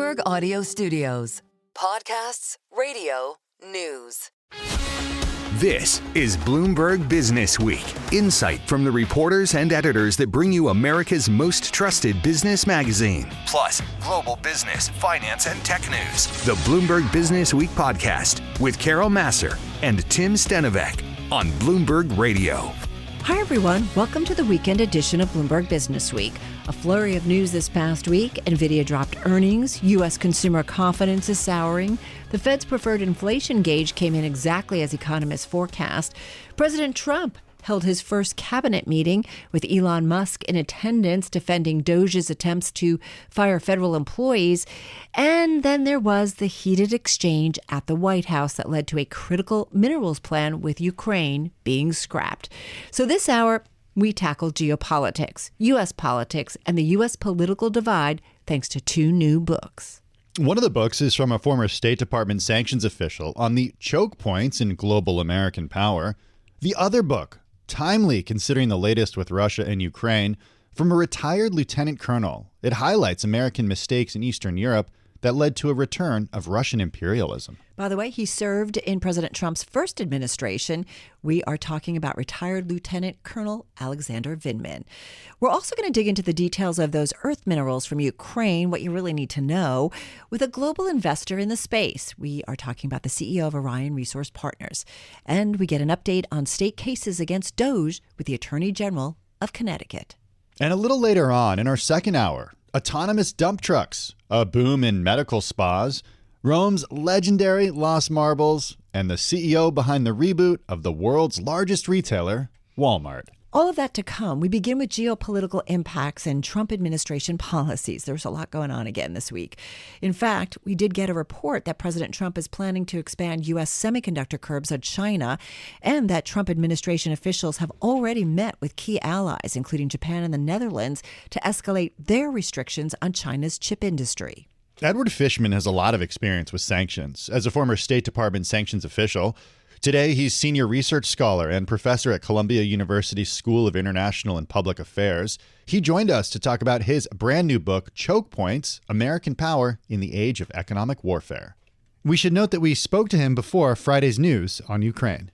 Bloomberg Audio Studios. Podcasts, radio, news. This is Bloomberg Businessweek, insight from the reporters and editors that bring you America's most trusted business magazine, plus global business, finance, and tech news. The Bloomberg Businessweek podcast with Carol Massar and Tim Stenovec on Bloomberg Radio. Hi, everyone. Welcome to the weekend edition of Bloomberg Businessweek. A flurry of news this past week. NVIDIA dropped earnings. U.S. consumer confidence is souring. The Fed's preferred inflation gauge came in exactly as economists forecast. President Trump held his first cabinet meeting with Elon Musk in attendance, defending Doge's attempts to fire federal employees. And then there was the heated exchange at the White House that led to a critical minerals plan with Ukraine being scrapped. So this hour, we tackle geopolitics, U.S. politics, and the U.S. political divide thanks to two new books. One of the books is from a former State Department sanctions official on the choke points in global American power. The other book, timely considering the latest with Russia and Ukraine, from a retired lieutenant colonel. It highlights American mistakes in Eastern Europe that led to a return of Russian imperialism. By the way, he served in President Trump's first administration. We are talking about retired Lieutenant Colonel Alexander Vindman. We're also going to dig into the details of those earth minerals from Ukraine, what you really need to know, with a global investor in the space. We are talking about the CEO of Orion Resource Partners. And we get an update on state cases against Doge with the Attorney General of Connecticut. And a little later on in our second hour, autonomous dump trucks, a boom in medical spas, Rome's legendary Lost Marbles, and the CEO behind the reboot of the world's largest retailer, Walmart. All of that to come. We begin with geopolitical impacts and Trump administration policies. There's a lot going on again this week. In fact, we did get a report that President Trump is planning to expand U.S. semiconductor curbs on China, and that Trump administration officials have already met with key allies, including Japan and the Netherlands, to escalate their restrictions on China's chip industry. Edward Fishman has a lot of experience with sanctions. As a former State Department sanctions official, today he's senior research scholar and professor at Columbia University's School of International and Public Affairs. He joined us to talk about his brand new book, Choke Points: American Power in the Age of Economic Warfare. We should note that we spoke to him before Friday's news on Ukraine.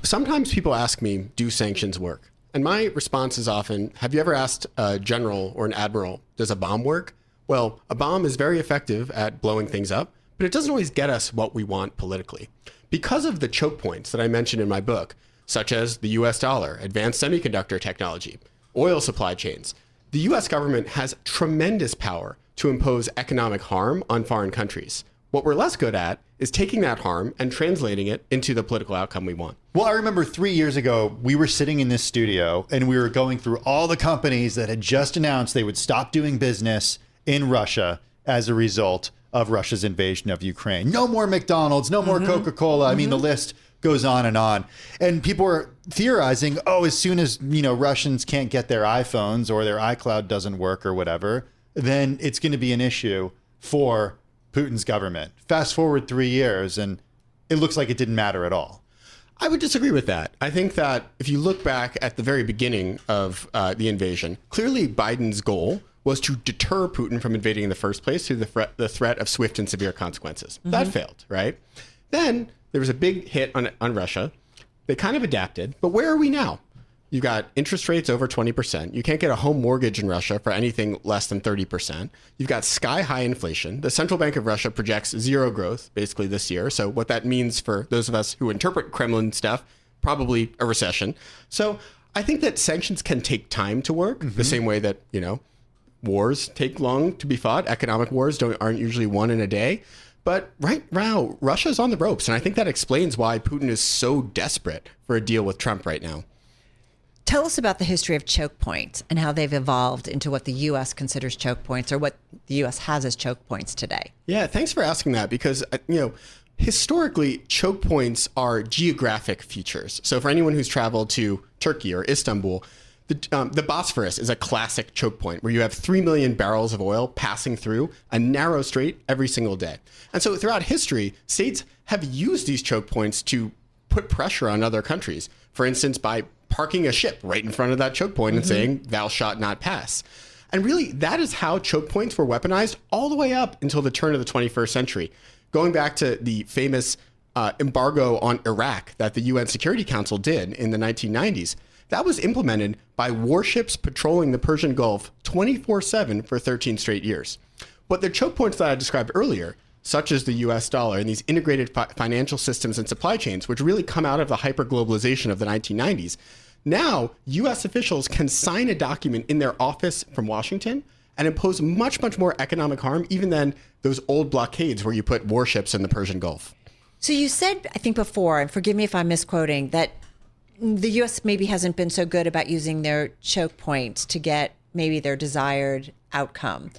Sometimes people ask me, do sanctions work? And my response is often, have you ever asked a general or an admiral, does a bomb work? Well, a bomb is very effective at blowing things up, but it doesn't always get us what we want politically. Because of the choke points that I mentioned in my book, such as the US dollar, advanced semiconductor technology, oil supply chains, the US government has tremendous power to impose economic harm on foreign countries. What we're less good at is taking that harm and translating it into the political outcome we want. Well, I remember 3 years ago, we were sitting in this studio and we were going through all the companies that had just announced they would stop doing business in Russia as a result of Russia's invasion of Ukraine. No more McDonald's, no more Coca-Cola. I mean, the list goes on. And people were theorizing, as soon as, Russians can't get their iPhones or their iCloud doesn't work or whatever, then it's going to be an issue for Putin's government. Fast forward 3 years and it looks like it didn't matter at all. I would disagree with that. I think that if you look back at the very beginning of the invasion, clearly Biden's goal was to deter Putin from invading in the first place through the threat of swift and severe consequences. That failed, right? Then there was a big hit on Russia. They kind of adapted, but where are we now? You've got interest rates over 20%. You can't get a home mortgage in Russia for anything less than 30%. You've got sky-high inflation. The Central Bank of Russia projects zero growth basically this year. So what that means for those of us who interpret Kremlin stuff, probably a recession. So I think that sanctions can take time to work, the same way that, wars take long to be fought. Economic wars aren't usually won in a day. But right now, Russia's on the ropes. And I think that explains why Putin is so desperate for a deal with Trump right now. Tell us about the history of choke points and how they've evolved into what the U.S. considers choke points, or what the U.S. has as choke points today. Yeah, thanks for asking that, because, historically, choke points are geographic features. So for anyone who's traveled to Turkey or Istanbul, the Bosphorus is a classic choke point where you have 3 million barrels of oil passing through a narrow strait every single day. And so throughout history, states have used these choke points to put pressure on other countries. For instance, by parking a ship right in front of that choke point and saying, thou shalt not pass. And really, that is how choke points were weaponized all the way up until the turn of the 21st century. Going back to the famous embargo on Iraq that the UN Security Council did in the 1990s, that was implemented by warships patrolling the Persian Gulf 24/7 for 13 straight years. But the choke points that I described earlier, such as the US dollar and these integrated financial systems and supply chains, which really come out of the hyper-globalization of the 1990s, now US officials can sign a document in their office from Washington and impose much, much more economic harm even than those old blockades where you put warships in the Persian Gulf. So you said, I think before, and forgive me if I'm misquoting, that the U.S. maybe hasn't been so good about using their choke points to get maybe their desired outcome.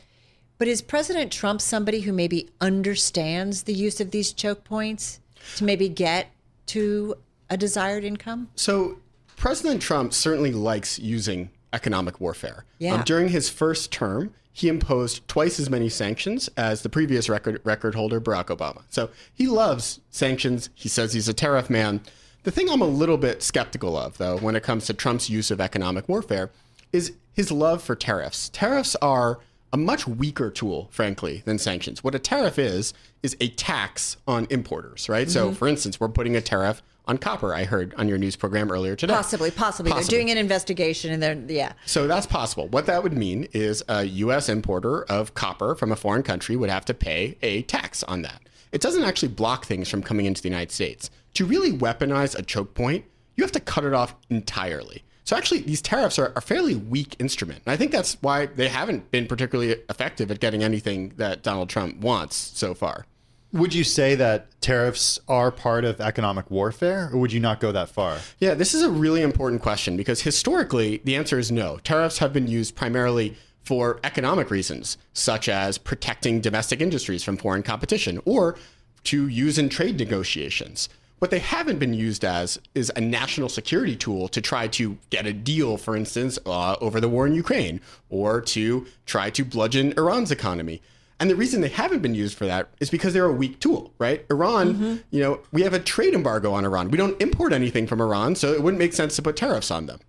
But is President Trump somebody who maybe understands the use of these choke points to maybe get to a desired income? So President Trump certainly likes using economic warfare. Yeah. During his first term, he imposed twice as many sanctions as the previous record holder, Barack Obama. So he loves sanctions. He says he's a tariff man. The thing I'm a little bit skeptical of, though, when it comes to Trump's use of economic warfare is his love for tariffs. Tariffs are a much weaker tool, frankly, than sanctions. What a tariff is a tax on importers, right? So, for instance, we're putting a tariff on copper, I heard on your news program earlier today. Possibly. They're doing an investigation and So that's possible. What that would mean is a U.S. importer of copper from a foreign country would have to pay a tax on that. It doesn't actually block things from coming into the United States. To really weaponize a choke point, you have to cut it off entirely. So actually, these tariffs are a fairly weak instrument. And I think that's why they haven't been particularly effective at getting anything that Donald Trump wants so far. Would you say that tariffs are part of economic warfare, or would you not go that far? Yeah, this is a really important question because historically, the answer is no. Tariffs have been used primarily for economic reasons, such as protecting domestic industries from foreign competition or to use in trade negotiations. What they haven't been used as is a national security tool to try to get a deal, for instance, over the war in Ukraine, or to try to bludgeon Iran's economy. And the reason they haven't been used for that is because they're a weak tool, right? Iran, we have a trade embargo on Iran. We don't import anything from Iran, so it wouldn't make sense to put tariffs on them.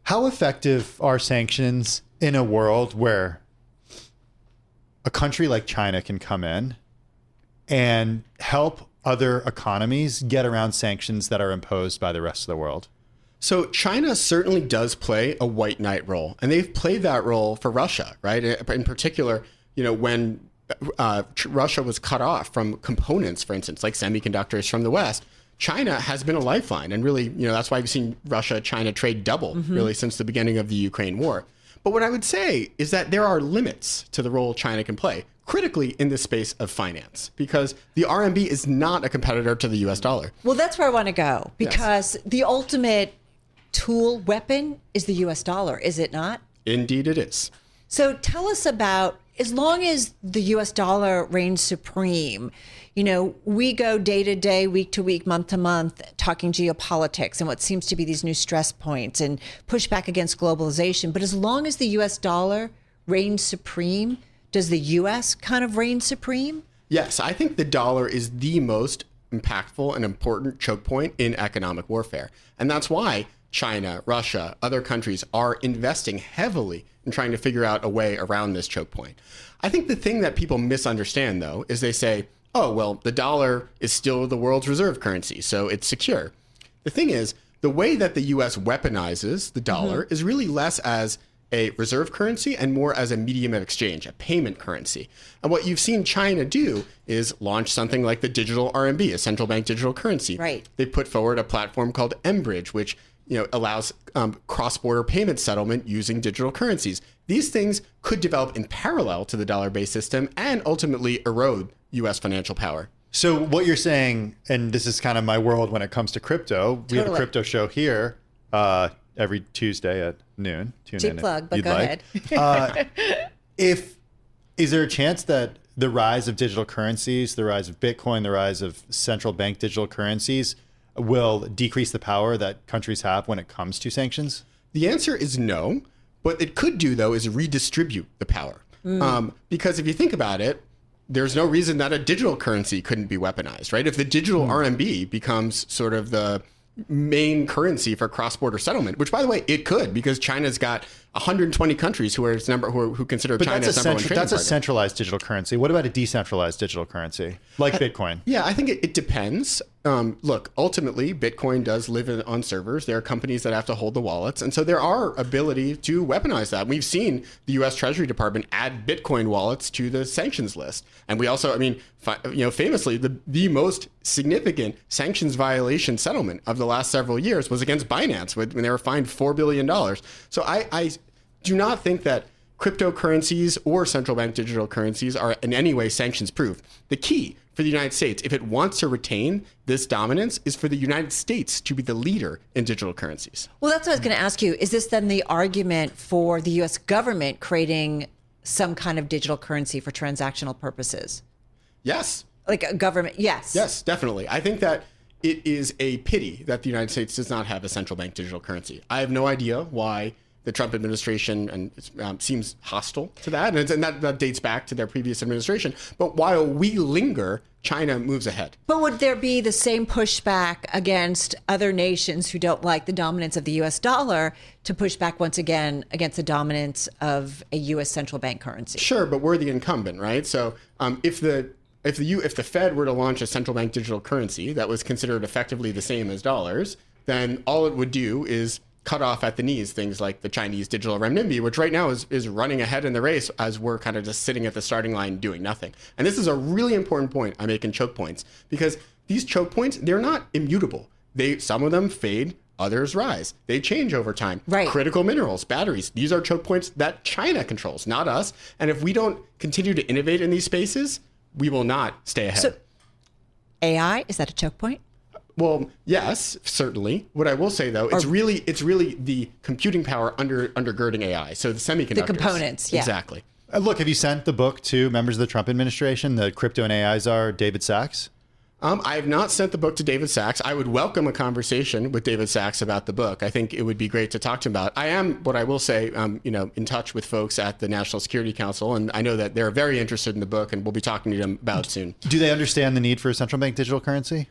How effective are sanctions in a world where a country like China can come in and help other economies get around sanctions that are imposed by the rest of the world? So China certainly does play a white knight role, and they've played that role for Russia, right? In particular, when Russia was cut off from components, for instance, like semiconductors from the West, China has been a lifeline. And really, that's why we've seen Russia-China trade double really since the beginning of the Ukraine war. But what I would say is that there are limits to the role China can play, critically in the space of finance, because the RMB is not a competitor to the US dollar. Well, that's where I want to go, because the ultimate tool, weapon is the US dollar, is it not? Indeed it is. So tell us about, as long as the US dollar reigns supreme, we go day to day, week to week, month to month, talking geopolitics and what seems to be these new stress points and pushback against globalization. But as long as the US dollar reigns supreme, does the US kind of reign supreme? Yes, I think the dollar is the most impactful and important choke point in economic warfare. And that's why China, Russia, other countries are investing heavily in trying to figure out a way around this choke point. I think the thing that people misunderstand, though, is they say, oh, well, the dollar is still the world's reserve currency, so it's secure. The thing is, the way that the U.S. weaponizes the dollar is really less as a reserve currency and more as a medium of exchange, a payment currency. And what you've seen China do is launch something like the digital RMB, a central bank digital currency. Right. They put forward a platform called mBridge, which allows cross-border payment settlement using digital currencies. These things could develop in parallel to the dollar-based system and ultimately erode U.S. financial power. So what you're saying, and this is kind of my world when it comes to crypto, we have a crypto show here every Tuesday at noon. Tune in plug, but you'd go like. ahead. Is there a chance that the rise of digital currencies, the rise of Bitcoin, the rise of central bank digital currencies will decrease the power that countries have when it comes to sanctions? The answer is no. What it could do, though, is redistribute the power. Because if you think about it, there's no reason that a digital currency couldn't be weaponized, right? If the digital RMB becomes sort of the main currency for cross-border settlement, which, by the way, it could, because China's got 120 countries who consider China as number one trading That's a partner. centralized digital currency. What about a decentralized digital currency like Bitcoin? Yeah, I think it depends. Look, ultimately, Bitcoin does live on servers. There are companies that have to hold the wallets. And so there are ability to weaponize that. We've seen the U.S. Treasury Department add Bitcoin wallets to the sanctions list. And we also, famously, the most significant sanctions violation settlement of the last several years was against Binance when they were fined $4 billion. So I do not think that cryptocurrencies or central bank digital currencies are in any way sanctions proof. The key for the United States, if it wants to retain this dominance, is for the United States to be the leader in digital currencies. Well, that's what I was going to ask you. Is this then the argument for the U.S. government creating some kind of digital currency for transactional purposes? Yes. Like a government, yes. Yes, definitely. I think that it is a pity that the United States does not have a central bank digital currency. I have no idea why the Trump administration seems hostile to that, and that dates back to their previous administration. But while we linger, China moves ahead. But would there be the same pushback against other nations who don't like the dominance of the U.S. dollar to push back once again against the dominance of a U.S. central bank currency? Sure, but we're the incumbent, right? So if the Fed were to launch a central bank digital currency that was considered effectively the same as dollars, then all it would do is cut off at the knees things like the Chinese digital renminbi, which right now is running ahead in the race as we're kind of just sitting at the starting line doing nothing. And this is a really important point I make in choke points, because these choke points, they're not immutable. Some of them fade, others rise. They change over time. Right. Critical minerals, batteries, these are choke points that China controls, not us. And if we don't continue to innovate in these spaces, we will not stay ahead. So AI, is that a choke point? Well, yes, certainly. What I will say, though, it's really the computing power undergirding AI. So the semiconductors. The components, yeah. Exactly. Look, have you sent the book to members of the Trump administration, the crypto and AI czar, David Sachs? I have not sent the book to David Sachs. I would welcome a conversation with David Sachs about the book. I think it would be great to talk to him about. I am, what I will say, in touch with folks at the National Security Council, and I know that they're very interested in the book, and we'll be talking to them about it soon. Do they understand the need for a central bank digital currency?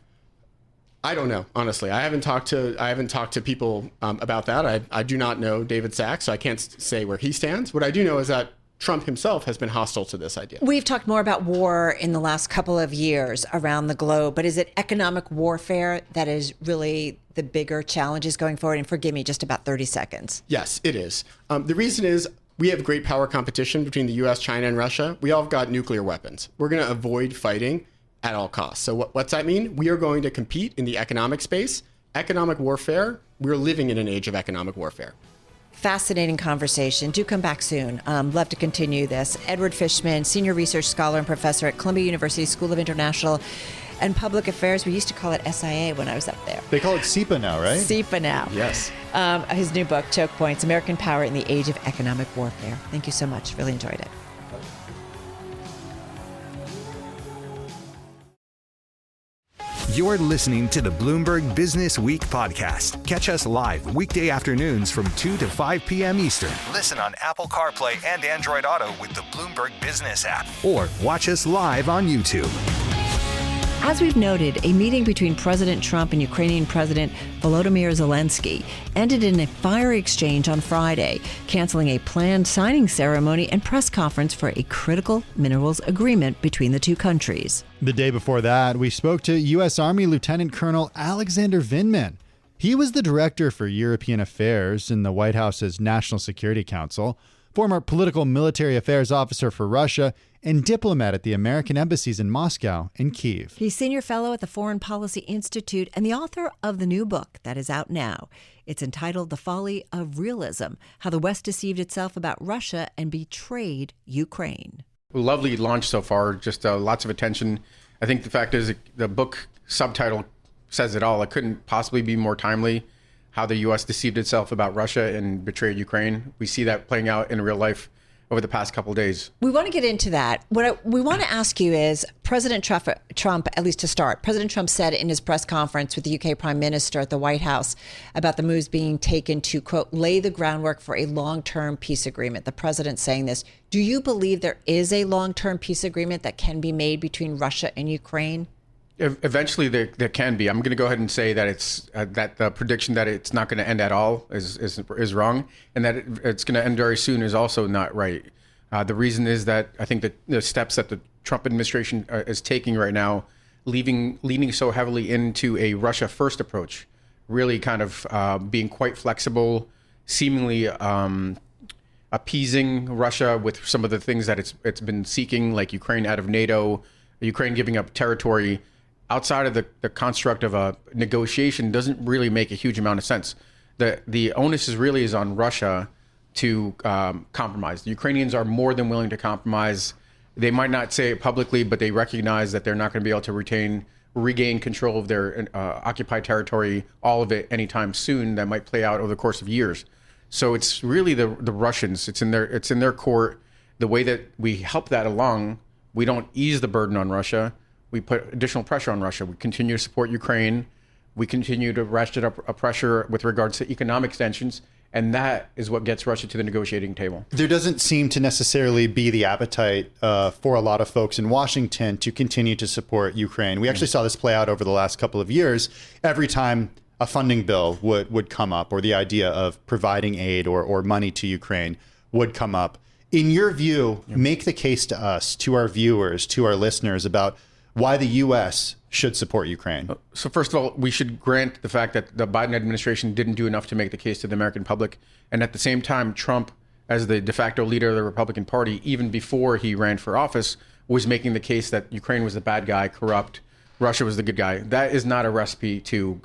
I don't know, honestly. I haven't talked to people about that. I do not know David Sachs, so I can't say where he stands. What I do know is that Trump himself has been hostile to this idea. We've talked more about war in the last couple of years around the globe, but is it economic warfare that is really the bigger challenges going forward? And forgive me, just about 30 seconds. Yes, it is. The reason is we have great power competition between the U.S., China, and Russia. We all have got nuclear weapons. We're going to avoid fighting at all costs. So what's that mean? We are going to compete in the economic space. Economic warfare, we're living in an age of economic warfare. Fascinating conversation. Do come back soon. Love to continue this. Edward Fishman, Senior Research Scholar and Professor at Columbia University School of International and Public Affairs. We used to call it SIA when I was up there. They call it SEPA now, right? SEPA now. Yes. His new book, Choke Points, American Power in the Age of Economic Warfare. Thank you so much. Really enjoyed it. You're listening to the Bloomberg Business Week podcast. Catch us live weekday afternoons from 2 to 5 p.m. Eastern. Listen on Apple CarPlay and Android Auto with the Bloomberg Business App. Or watch us live on YouTube. As we've noted, a meeting between President Trump and Ukrainian President Volodymyr Zelensky ended in a fiery exchange on Friday, canceling a planned signing ceremony and press conference for a critical minerals agreement between the two countries. The day before that, we spoke to U.S. Army Lieutenant Colonel Alexander Vindman. He was the director for European Affairs in the White House's National Security Council, former political military affairs officer for Russia, and diplomat at the American embassies in Moscow and Kyiv. He's senior fellow at the Foreign Policy Institute and the author of the new book that is out now. It's entitled The Folly of Realism: How the West Deceived Itself About Russia and Betrayed Ukraine. Lovely launch so far, just lots of attention. I think the fact is the book subtitle says it all. It couldn't possibly be more timely. How the U.S. deceived itself about Russia and betrayed Ukraine. We see that playing out in real life over the past couple of days. We want to get into that. What we want to ask you is, President Trump, at least to start, President Trump said in his press conference with the UK Prime Minister at the White House about the moves being taken to, quote, lay the groundwork for a long-term peace agreement. The president saying this. Do you believe there is a long-term peace agreement that can be made between Russia and Ukraine? Eventually, there can be. I'm going to go ahead and say that it's that the prediction that it's not going to end at all is wrong, and that it's going to end very soon is also not right. The reason is that I think that the steps that the Trump administration is taking right now, leaning so heavily into a Russia first approach, really kind of being quite flexible, seemingly appeasing Russia with some of the things that it's been seeking, like Ukraine out of NATO, Ukraine giving up territory outside of the construct of a negotiation doesn't really make a huge amount of sense. The onus is on Russia to compromise. The Ukrainians are more than willing to compromise. They might not say it publicly, but they recognize that they're not going to be able to regain control of their occupied territory, all of it, anytime soon. That might play out over the course of years. So it's really the Russians. It's in their court. The way that we help that along, we don't ease the burden on Russia. We put additional pressure on Russia. We continue to support Ukraine. We continue to ratchet up a pressure with regards to economic sanctions. And that is what gets Russia to the negotiating table. There doesn't seem to necessarily be the appetite for a lot of folks in Washington to continue to support Ukraine. We actually saw this play out over the last couple of years. Every time a funding bill would come up, or the idea of providing aid or money to Ukraine would come up. In your view, make the case to us, to our viewers, to our listeners about why the U.S. should support Ukraine. So first of all, we should grant the fact that the Biden administration didn't do enough to make the case to the American public. And at the same time, Trump, as the de facto leader of the Republican Party, even before he ran for office, was making the case that Ukraine was the bad guy, corrupt, Russia was the good guy. That is not a recipe to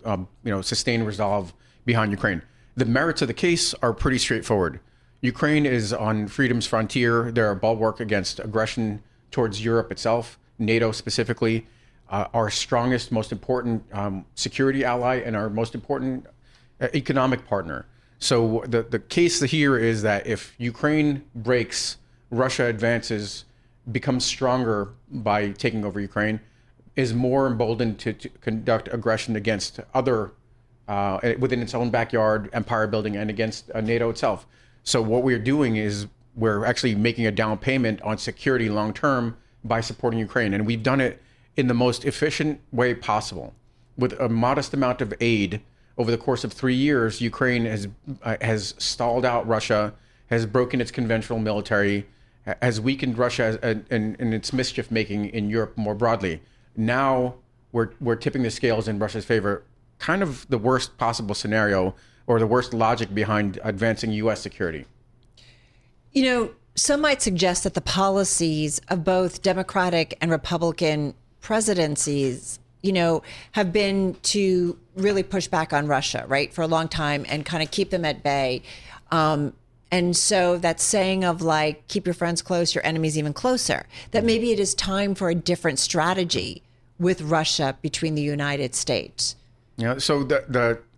sustain resolve behind Ukraine. The merits of the case are pretty straightforward. Ukraine is on freedom's frontier. They're a bulwark against aggression towards Europe itself, NATO specifically, our strongest, most important security ally, and our most important economic partner. So the case here is that if Ukraine breaks, Russia advances, becomes stronger by taking over Ukraine, is more emboldened to conduct aggression against other, within its own backyard, empire building, and against NATO itself. So what we're doing is we're actually making a down payment on security long term by supporting Ukraine. And we've done it in the most efficient way possible. With a modest amount of aid over the course of 3 years, Ukraine has stalled out Russia, has broken its conventional military, has weakened Russia in its mischief making in Europe more broadly. Now we're tipping the scales in Russia's favor, kind of the worst possible scenario, or the worst logic behind advancing U.S. security. You know, some might suggest that the policies of both Democratic and Republican presidencies, have been to really push back on Russia, right, for a long time and kind of keep them at bay. And so that saying of like, keep your friends close, your enemies even closer, that maybe it is time for a different strategy with Russia between the United States. Yeah, so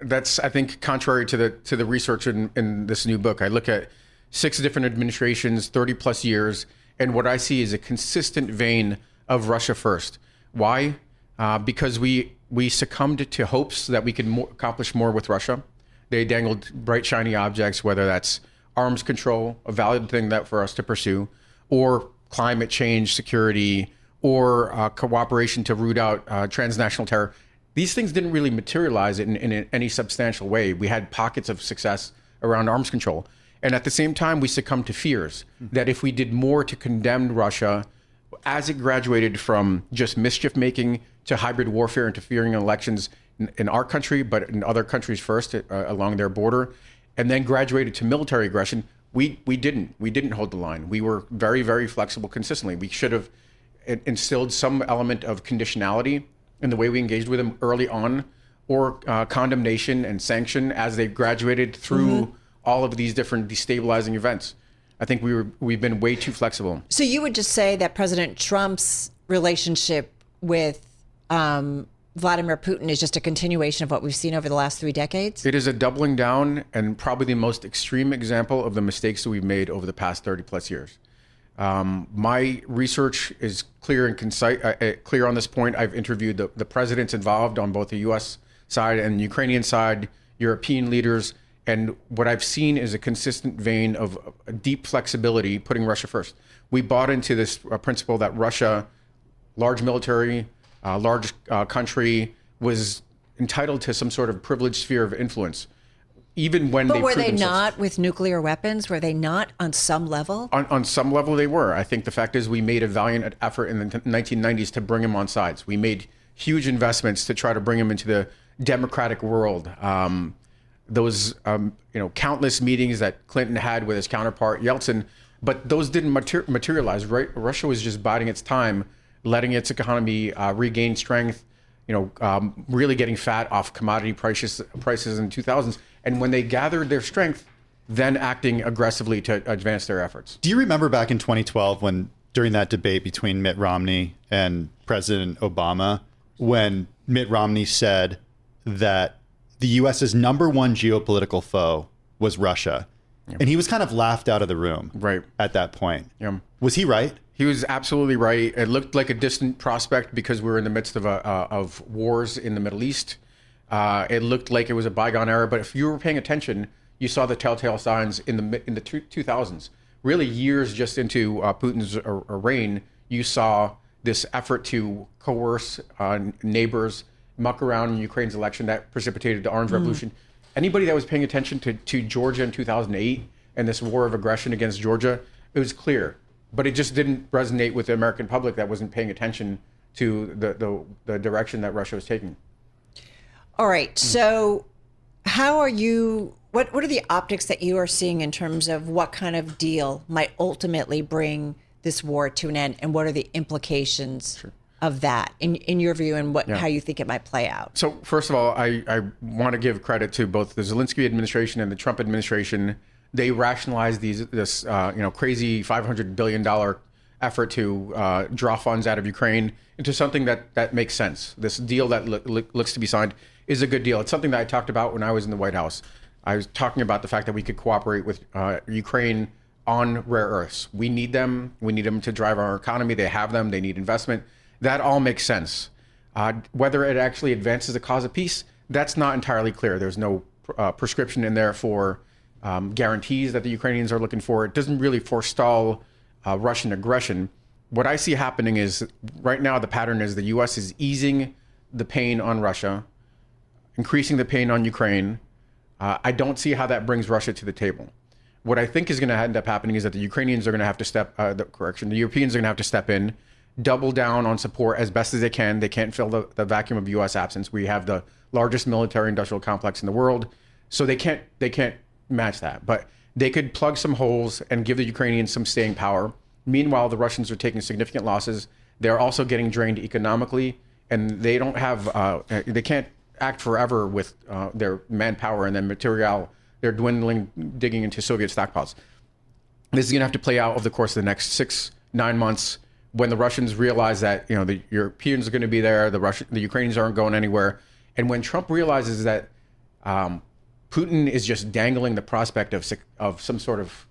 that's, I think, contrary to the research in this new book. I look at 6 different administrations, 30 plus years, and what I see is a consistent vein of Russia first. Why? Because we succumbed to hopes that we could accomplish more with Russia. They dangled bright, shiny objects, whether that's arms control, a valid thing that for us to pursue, or climate change, security, or cooperation to root out transnational terror. These things didn't really materialize in any substantial way. We had pockets of success around arms control. And at the same time, we succumbed to fears that if we did more to condemn Russia, as it graduated from just mischief making to hybrid warfare, interfering in elections in our country, but in other countries first along their border, and then graduated to military aggression, we didn't hold the line. We were very, very flexible consistently. We should have instilled some element of conditionality in the way we engaged with them early on, or condemnation and sanction as they graduated through all of these different destabilizing events. I think we've been way too flexible. So you would just say that President Trump's relationship with Vladimir Putin is just a continuation of what we've seen over the last 3 decades? It is a doubling down and probably the most extreme example of the mistakes that we've made over the past 30 plus years. My research is clear and concise, clear on this point. I've interviewed the presidents involved on both the U.S. side and the Ukrainian side, European leaders, and what I've seen is a consistent vein of deep flexibility, putting Russia first. We bought into this principle that Russia, large military, large country was entitled to some sort of privileged sphere of influence, even when But were they not with nuclear weapons? Were they not on some level? On some level, they were. I think the fact is we made a valiant effort in the 1990s to bring them on sides. We made huge investments to try to bring them into the democratic world. Those countless meetings that Clinton had with his counterpart Yeltsin, but those didn't materialize. Right? Russia was just biding its time, letting its economy regain strength. Really getting fat off commodity prices in the 2000s, and when they gathered their strength, then acting aggressively to advance their efforts. Do you remember back in 2012 when during that debate between Mitt Romney and President Obama, when Mitt Romney said that the U.S.'s number one geopolitical foe was Russia, and he was kind of laughed out of the room at that point. Was he right? He was absolutely right. It looked like a distant prospect because we were in the midst of wars in the Middle East. It looked like it was a bygone era, but if you were paying attention, you saw the telltale signs in the 2000s. Really, years just into Putin's reign, you saw this effort to coerce neighbors, muck around in Ukraine's election that precipitated the Orange Revolution. Anybody that was paying attention to Georgia in 2008 and this war of aggression against Georgia, it was clear. But it just didn't resonate with the American public that wasn't paying attention to the direction that Russia was taking. All right. So how are you, what are the optics that you are seeing in terms of what kind of deal might ultimately bring this war to an end? And what are the implications of that in your view, and how you think it might play out? So first of all, I want to give credit to both the Zelensky administration and the Trump administration. They rationalized this crazy $500 billion effort to draw funds out of Ukraine into something that makes sense. This deal that looks to be signed is a good deal. It's something that I talked about when I was in the White House. I was talking about the fact that we could cooperate with Ukraine on rare earths. We need them. We need them to drive our economy. They have them. They need investment. That all makes sense. Whether it actually advances the cause of peace, that's not entirely clear. There's no prescription in there for guarantees that the Ukrainians are looking for. It doesn't really forestall Russian aggression. What I see happening is right now the pattern is the U.S. is easing the pain on Russia, increasing the pain on Ukraine. I don't see how that brings Russia to the table. What I think is going to end up happening is that the Ukrainians are going to have to the Europeans are going to have to step in, double down on support as best as they can. They can't fill the vacuum of U.S. absence. We have the largest military industrial complex in the world, so they can't match that. But they could plug some holes and give the Ukrainians some staying power. Meanwhile, the Russians are taking significant losses. They're also getting drained economically, and they don't have they can't act forever with their manpower and then material. They're dwindling, digging into Soviet stockpiles. This is going to have to play out over the course of the next 6-9 months when the Russians realize that the Europeans are going to be there, the Ukrainians aren't going anywhere, and when Trump realizes that Putin is just dangling the prospect of some sort of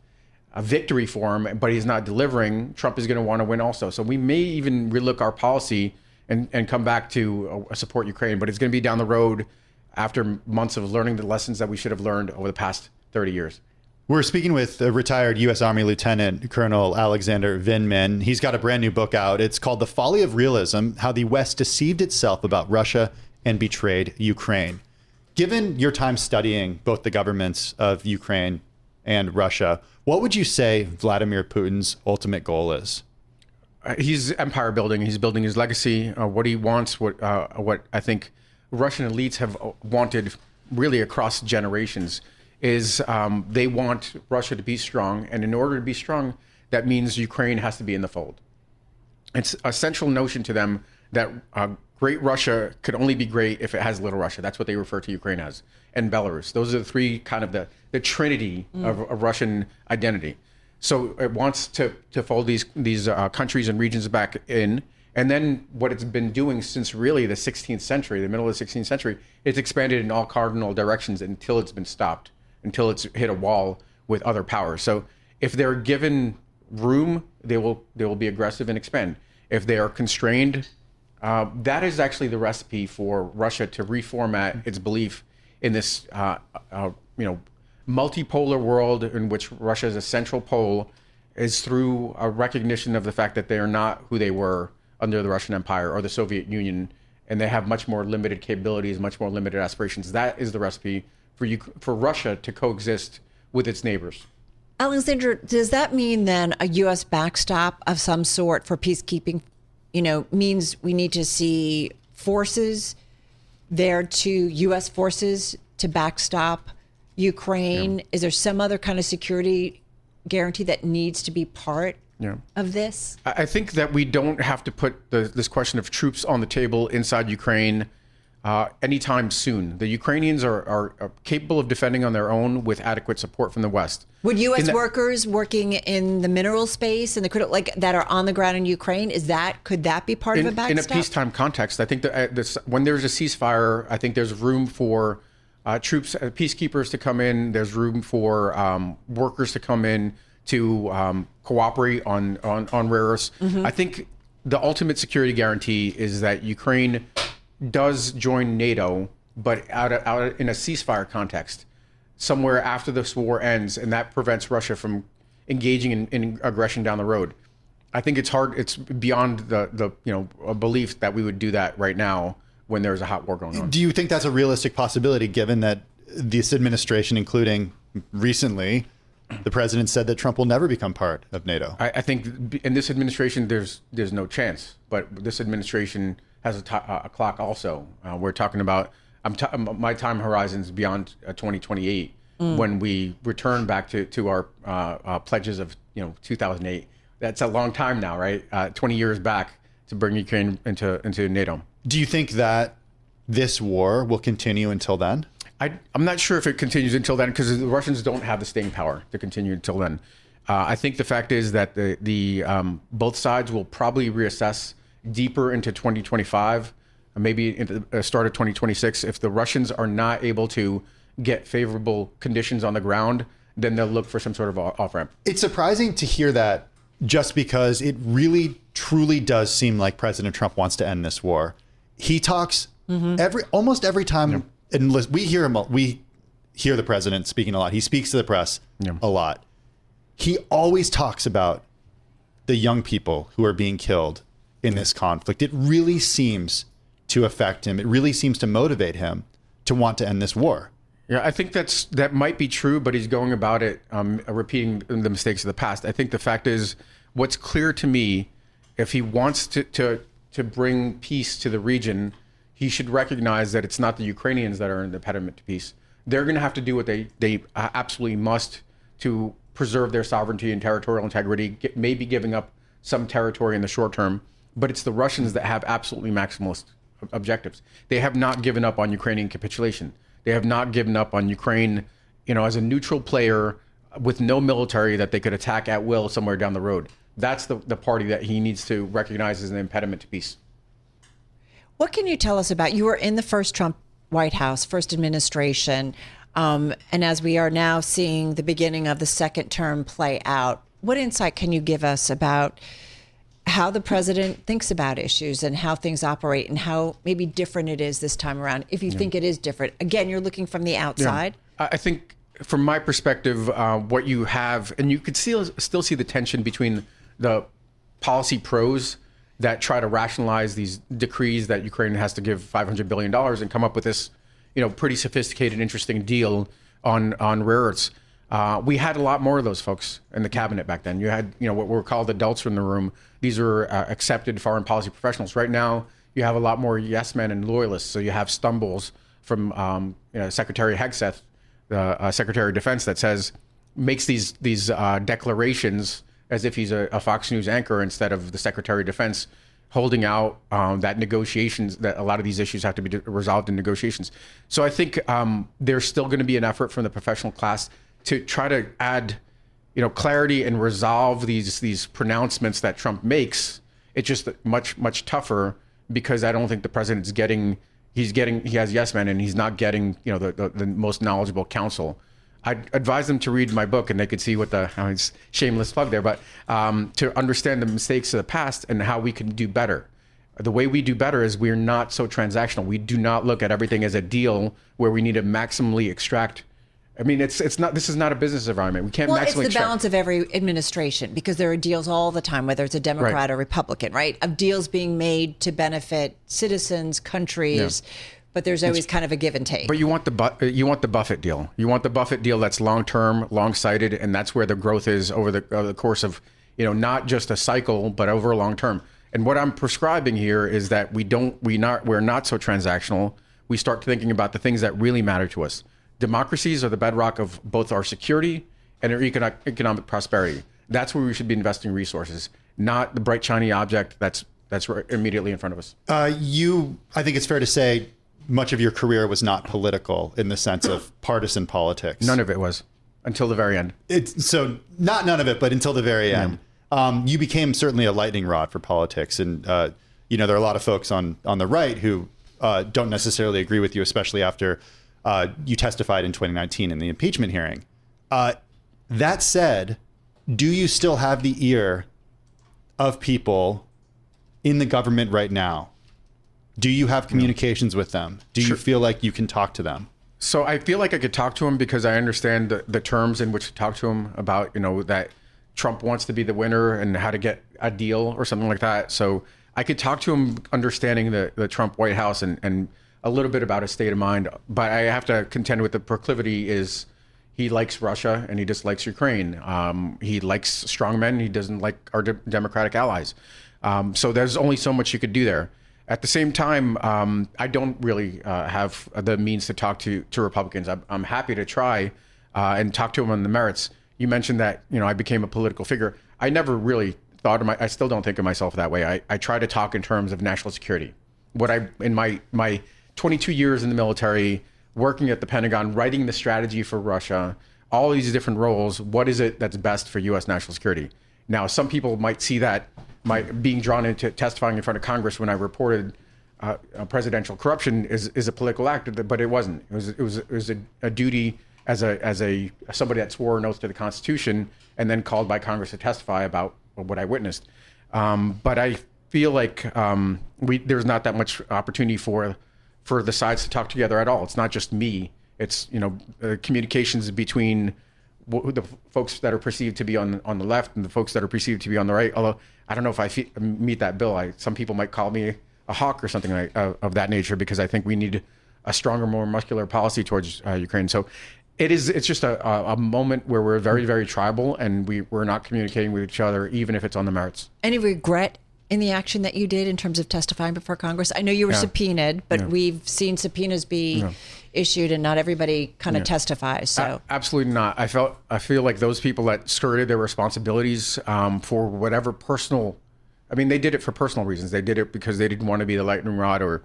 a victory for him, but he's not delivering, Trump is going to want to win also. So we may even relook our policy and come back to support Ukraine, but it's going to be down the road after months of learning the lessons that we should have learned over the past 30 years. We're speaking with a retired U.S. Army Lieutenant Colonel Alexander Vindman. He's got a brand new book out. It's called The Folly of Realism: How the West Deceived Itself About Russia and Betrayed Ukraine. Given your time studying both the governments of Ukraine and Russia, what would you say Vladimir Putin's ultimate goal is? He's empire building. He's building his legacy. What he wants, what I think Russian elites have wanted really across generations, is they want Russia to be strong. And in order to be strong, that means Ukraine has to be in the fold. It's a central notion to them that great Russia could only be great if it has little Russia. That's what they refer to Ukraine as, and Belarus. Those are the three kind of the trinity of Russian identity. So it wants to fold these countries and regions back in. And then what it's been doing since really the 16th century, the middle of the 16th century, it's expanded in all cardinal directions until it's been stopped, until it's hit a wall with other powers. So if they're given room, they will be aggressive and expand. If they are constrained, that is actually the recipe for Russia to reformat its belief in this multipolar world in which Russia is a central pole, is through a recognition of the fact that they are not who they were under the Russian Empire or the Soviet Union, and they have much more limited capabilities, much more limited aspirations. That is the recipe for Russia to coexist with its neighbors. Alexander, does that mean then a U.S. backstop of some sort for peacekeeping, means we need to see forces there U.S. forces to backstop Ukraine? Yeah. Is there some other kind of security guarantee that needs to be part of this? I think that we don't have to put this question of troops on the table inside Ukraine anytime soon. The Ukrainians are capable of defending on their own with adequate support from the West. Would U.S. workers working in the mineral space and that are on the ground in Ukraine, could that be part of a backstop? In a peacetime context, I think that when there's a ceasefire, I think there's room for troops, peacekeepers to come in. There's room for workers to come in to cooperate on rare earths. Mm-hmm. I think the ultimate security guarantee is that Ukraine does join NATO, but out in a ceasefire context, somewhere after this war ends, and that prevents Russia from engaging in aggression down the road. I think it's hard. It's beyond the a belief that we would do that right now when there's a hot war going on. Do you think that's a realistic possibility, given that this administration, including recently, the president said that Trump will never become part of NATO? I think in this administration, there's no chance. But this administration has a clock also. We're talking about my time horizon's beyond 2028 when we return back to our pledges of 2008. That's a long time now, right? 20 years back to bring Ukraine into NATO. Do you think that this war will continue until then? I'm not sure if it continues until then, because the Russians don't have the staying power to continue until then. I think the fact is that the both sides will probably reassess deeper into 2025, maybe into the start of 2026. If the Russians are not able to get favorable conditions on the ground, then they'll look for some sort of off-ramp. It's surprising to hear that, just because it really, truly does seem like President Trump wants to end this war. He talks almost every time, and we hear the president speaking a lot. He speaks to the press a lot. He always talks about the young people who are being killed in this conflict. It really seems to affect him. It really seems to motivate him to want to end this war. Yeah, I think that might be true, but he's going about it repeating the mistakes of the past. I think the fact is, what's clear to me, if he wants to bring peace to the region, he should recognize that it's not the Ukrainians that are an impediment to peace. They're going to have to do what they absolutely must to preserve their sovereignty and territorial integrity, maybe giving up some territory in the short term. But it's the Russians that have absolutely maximalist objectives. They have not given up on Ukrainian capitulation. They have not given up on Ukraine, as a neutral player with no military that they could attack at will somewhere down the road. That's the party that he needs to recognize as an impediment to peace. What can you tell us about, you were in the first Trump White House, first administration, and as we are now seeing the beginning of the second term play out, what insight can you give us about how the president thinks about issues and how things operate and how maybe different it is this time around, if you think it is different? Again, you're looking from the outside. Yeah. I think from my perspective, what you have, and you could still see the tension between the policy pros that try to rationalize these decrees that Ukraine has to give $500 billion and come up with this, pretty sophisticated, interesting deal on rare earths. We had a lot more of those folks in the cabinet back then. You had, what were called adults in the room. These were accepted foreign policy professionals. Right now, you have a lot more yes men and loyalists. So you have stumbles from Secretary Hegseth, the Secretary of Defense, that makes these declarations as if he's a Fox News anchor instead of the Secretary of Defense, holding out that a lot of these issues have to be resolved in negotiations. So I think there's still going to be an effort from the professional class to try to add, clarity and resolve these pronouncements that Trump makes. It's just much, much tougher because I don't think the president's he has yes men and he's not getting, the most knowledgeable counsel. I'd advise them to read my book and they could see what it's shameless plug there, but to understand the mistakes of the past and how we can do better. The way we do better is we're not so transactional. We do not look at everything as a deal where we need to maximally extract I mean, it's not. This is not a business environment. We can't Well, maximally it's the extract. balance of every administration, because there are deals all the time, whether it's a Democrat Right. or Republican, right? Of deals being made to benefit citizens, countries, but there's always kind of a give and take. But you want the Buffett deal. You want the Buffett deal that's long term, long sighted, and that's where the growth is over the course of, not just a cycle, but over a long term. And what I'm prescribing here is that we're not so transactional. We start thinking about the things that really matter to us. Democracies are the bedrock of both our security and our economic prosperity. That's where we should be investing resources, not the bright shiny object that's right immediately in front of us. I think it's fair to say, much of your career was not political in the sense of partisan politics. None of it was until the very end. So not none of it, but until the very end. You became certainly a lightning rod for politics. And, there are a lot of folks on the right who don't necessarily agree with you, especially after you testified in 2019 in the impeachment hearing. That said, do you still have the ear of people in the government right now? Do you have communications with them? Do you feel like you can talk to them? So I feel like I could talk to him because I understand the terms in which to talk to him about, that Trump wants to be the winner and how to get a deal or something like that. So I could talk to him understanding the Trump White House and a little bit about his state of mind. But I have to contend with the proclivity is he likes Russia and he dislikes Ukraine. He likes strong men. He doesn't like our democratic allies. So there's only so much you could do there. At the same time, I don't really have the means to talk to Republicans. I'm happy to try and talk to them on the merits. You mentioned that, I became a political figure. I never really thought I still don't think of myself that way. I try to talk in terms of national security. In my 22 years in the military, working at the Pentagon, writing the strategy for Russia, all these different roles, what is it that's best for U.S. national security? Now, some people might see that being drawn into testifying in front of Congress when I reported presidential corruption is a political act, but it wasn't. It was a duty as somebody that swore an oath to the Constitution and then called by Congress to testify about what I witnessed. But I feel like there's not that much opportunity for the sides to talk together at all. It's not just me. It's communications between the folks that are perceived to be on the left and the folks that are perceived to be on the right. Although I don't know if I meet that bill. Some people might call me a hawk or something of that nature, because I think we need a stronger, more muscular policy towards Ukraine. So it's just a moment where we're very, very tribal and we're not communicating with each other, even if it's on the merits. Any regret in the action that you did in terms of testifying before Congress? I know you were subpoenaed, but we've seen subpoenas be issued and not everybody kind of testifies. So absolutely not. I feel like those people that skirted their responsibilities for whatever personal, they did it for personal reasons. They did it because they didn't want to be the lightning rod or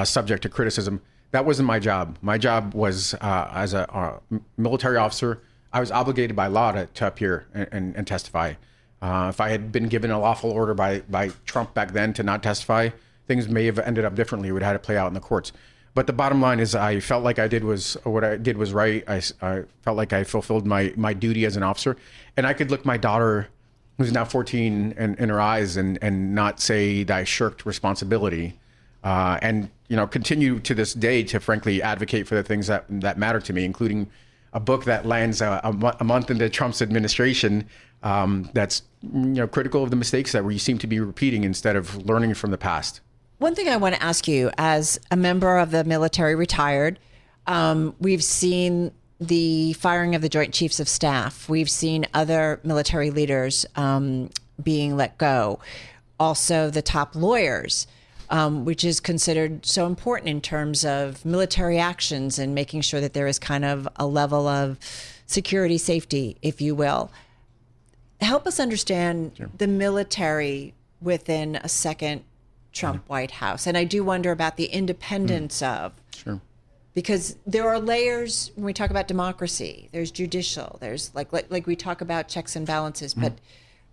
subject to criticism. That wasn't my job. My job was as a military officer, I was obligated by law to appear and testify. If I had been given a lawful order by Trump back then to not testify, things may have ended up differently. We would have had to play out in the courts. But the bottom line is I felt like what I did was right. I felt like I fulfilled my duty as an officer. And I could look my daughter, who's now 14, in her eyes and not say that I shirked responsibility. And continue to this day to frankly advocate for the things that matter to me, including a book that lands a month into Trump's administration that's critical of the mistakes that we seem to be repeating instead of learning from the past. one thing I want to ask you, as a member of the military retired, we've seen the firing of the Joint Chiefs of Staff. We've seen other military leaders being let go. Also, the top lawyers, which is considered so important in terms of military actions and making sure that there is kind of a level of security, safety, if you will. Help us understand the military within a second Trump White House. And I do wonder about the independence of, because there are layers when we talk about democracy. There's judicial, there's like we talk about checks and balances, but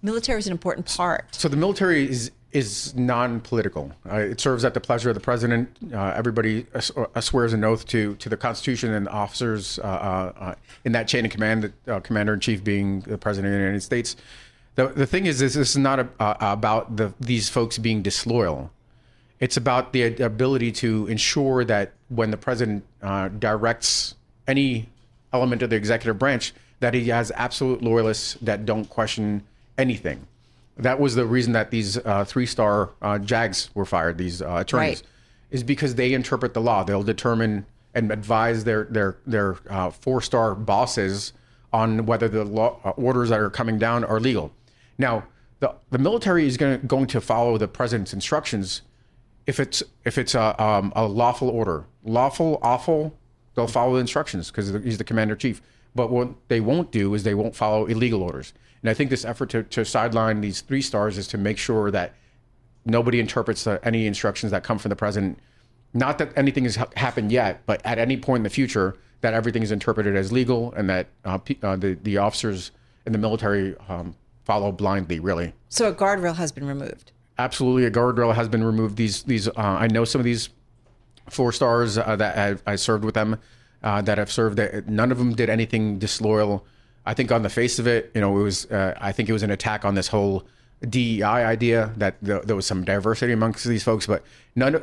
military is an important part. So the military is non-political. It serves at the pleasure of the president. Everybody swears an oath to the Constitution, and officers in that chain of command, the commander-in-chief being the president of the United States. The thing is, this is not about these folks being disloyal. It's about the ability to ensure that when the president directs any element of the executive branch that he has absolute loyalists that don't question anything. That was the reason that these 3-star JAGs were fired, these attorneys, is because they interpret the law. They'll determine and advise their 4-star bosses on whether the law orders that are coming down are legal. Now, the military is going to follow the president's instructions if it's a lawful order. Awful, they'll follow the instructions because he's the commander-in-chief. But what they won't do is they won't follow illegal orders. And I think this effort to sideline these 3 stars is to make sure that nobody interprets any instructions that come from the president. Not that anything has happened yet, but at any point in the future, that everything is interpreted as legal and that the officers in the military follow blindly, really. So a guardrail has been removed. Absolutely, a guardrail has been removed. These I know some of these 4 stars that I served with them, that have served. None of them did anything disloyal. I think on the face of it, it was. I think it was an attack on this whole DEI idea that there was some diversity amongst these folks, but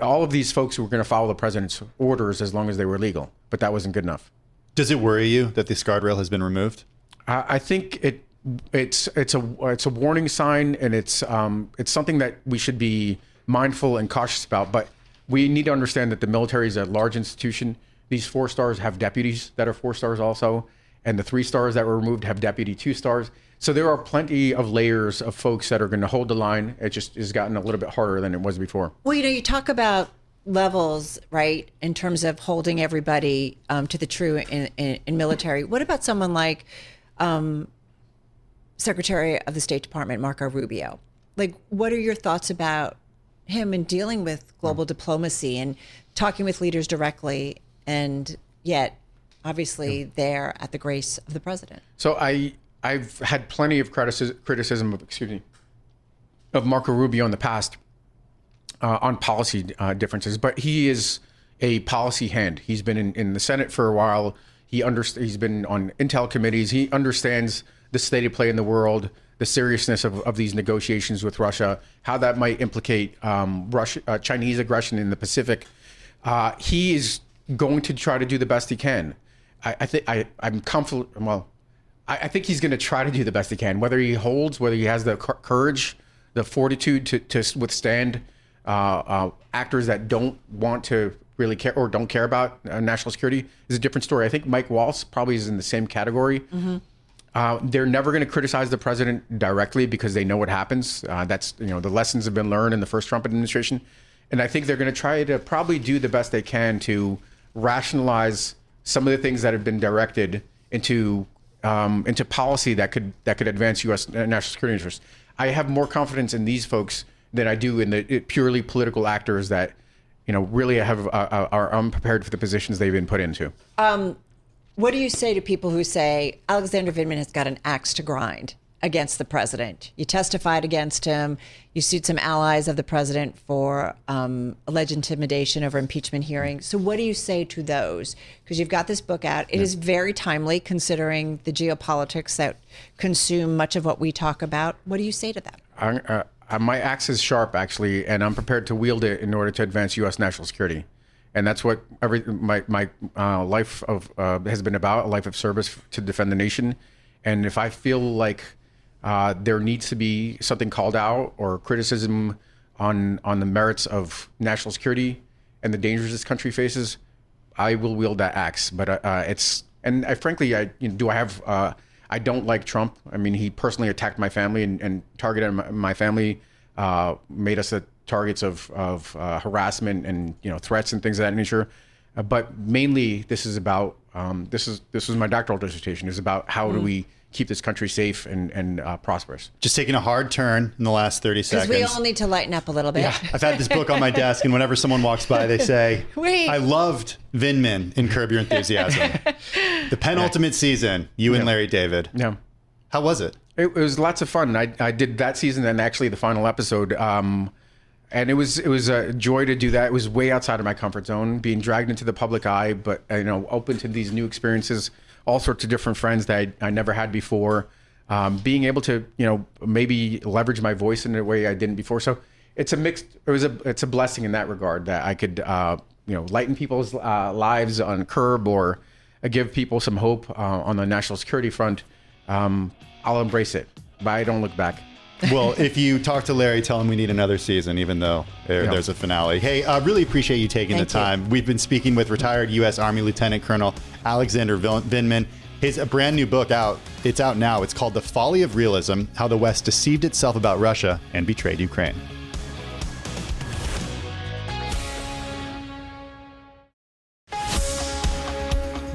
all of these folks were going to follow the president's orders as long as they were legal. But that wasn't good enough. Does it worry you that this guardrail has been removed? I think it's a warning sign, and it's something that we should be mindful and cautious about. But we need to understand that the military is a large institution. These 4 stars have deputies that are 4 stars also, and the 3 stars that were removed have deputy 2 stars. So there are plenty of layers of folks that are going to hold the line. It just has gotten a little bit harder than it was before. Well, you talk about levels, right, in terms of holding everybody to the true in military. What about someone like Secretary of the State Department, Marco Rubio? Like, what are your thoughts about him in dealing with global diplomacy and talking with leaders directly, and yet obviously there at the grace of the president? So I've had plenty of criticism of Marco Rubio in the past on policy differences, but he is a policy hand. He's been in the Senate for a while. He's been on intel committees. He understands the state of play in the world, the seriousness of these negotiations with Russia, how that might implicate Chinese aggression in the Pacific. He is going to try to do the best he can. I think he's going to try to do the best he can, whether he has the courage, the fortitude to withstand actors that don't want to really care or don't care about national security is a different story. I think Mike Waltz probably is in the same category. Mm-hmm. They're never going to criticize the president directly because they know what happens. That's the lessons have been learned in the first Trump administration, and I think they're going to try to probably do the best they can to rationalize some of the things that have been directed into policy that could advance U.S. national security interests. I have more confidence in these folks than I do in the purely political actors that, really are unprepared for the positions they've been put into. What do you say to people who say Alexander Vindman has got an axe to grind against the president? You testified against him. You sued some allies of the president for alleged intimidation over impeachment hearings. So what do you say to those? Because you've got this book out. It is very timely considering the geopolitics that consume much of what we talk about. What do you say to that? My axe is sharp, actually, and I'm prepared to wield it in order to advance U.S. national security. And that's what my life has been about, a life of service to defend the nation. And if I feel like there needs to be something called out or criticism on the merits of national security and the dangers this country faces, I will wield that axe. But frankly, I don't like Trump. I mean, he personally attacked my family and targeted my family, made us the targets of harassment and threats and things of that nature. But mainly, this is about this was my doctoral dissertation. Is about how do we keep this country safe and prosperous. Just taking a hard turn in the last 30 seconds. Because we all need to lighten up a little bit. Yeah. I've had this book on my desk, and whenever someone walks by, they say, I loved Vindman in Curb Your Enthusiasm. The penultimate season, you and Larry David. Yeah. How was it? It was lots of fun. I did that season and actually the final episode. And it was a joy to do that. It was way outside of my comfort zone, being dragged into the public eye, but open to these new experiences, all sorts of different friends that I never had before, being able to maybe leverage my voice in a way I didn't before. So it's a blessing in that regard that I could lighten people's lives on Curb or give people some hope on the national security front, I'll embrace it. But I don't look back. Well, if you talk to Larry, tell him we need another season, even though there's a finale. Hey, I really appreciate you taking the time. We've been speaking with retired U.S. Army Lieutenant Colonel Alexander Vindman. His brand new book out. It's out now. It's called The Folly of Realism: How the West Deceived Itself About Russia and Betrayed Ukraine.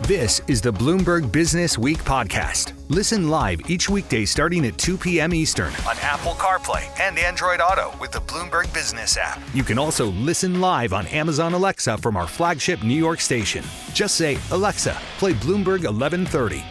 This is the Bloomberg Business Week podcast. Listen live each weekday starting at 2 p.m. Eastern on Apple CarPlay and Android Auto with the Bloomberg Business App. You can also listen live on Amazon Alexa from our flagship New York station. Just say, Alexa, play Bloomberg 1130.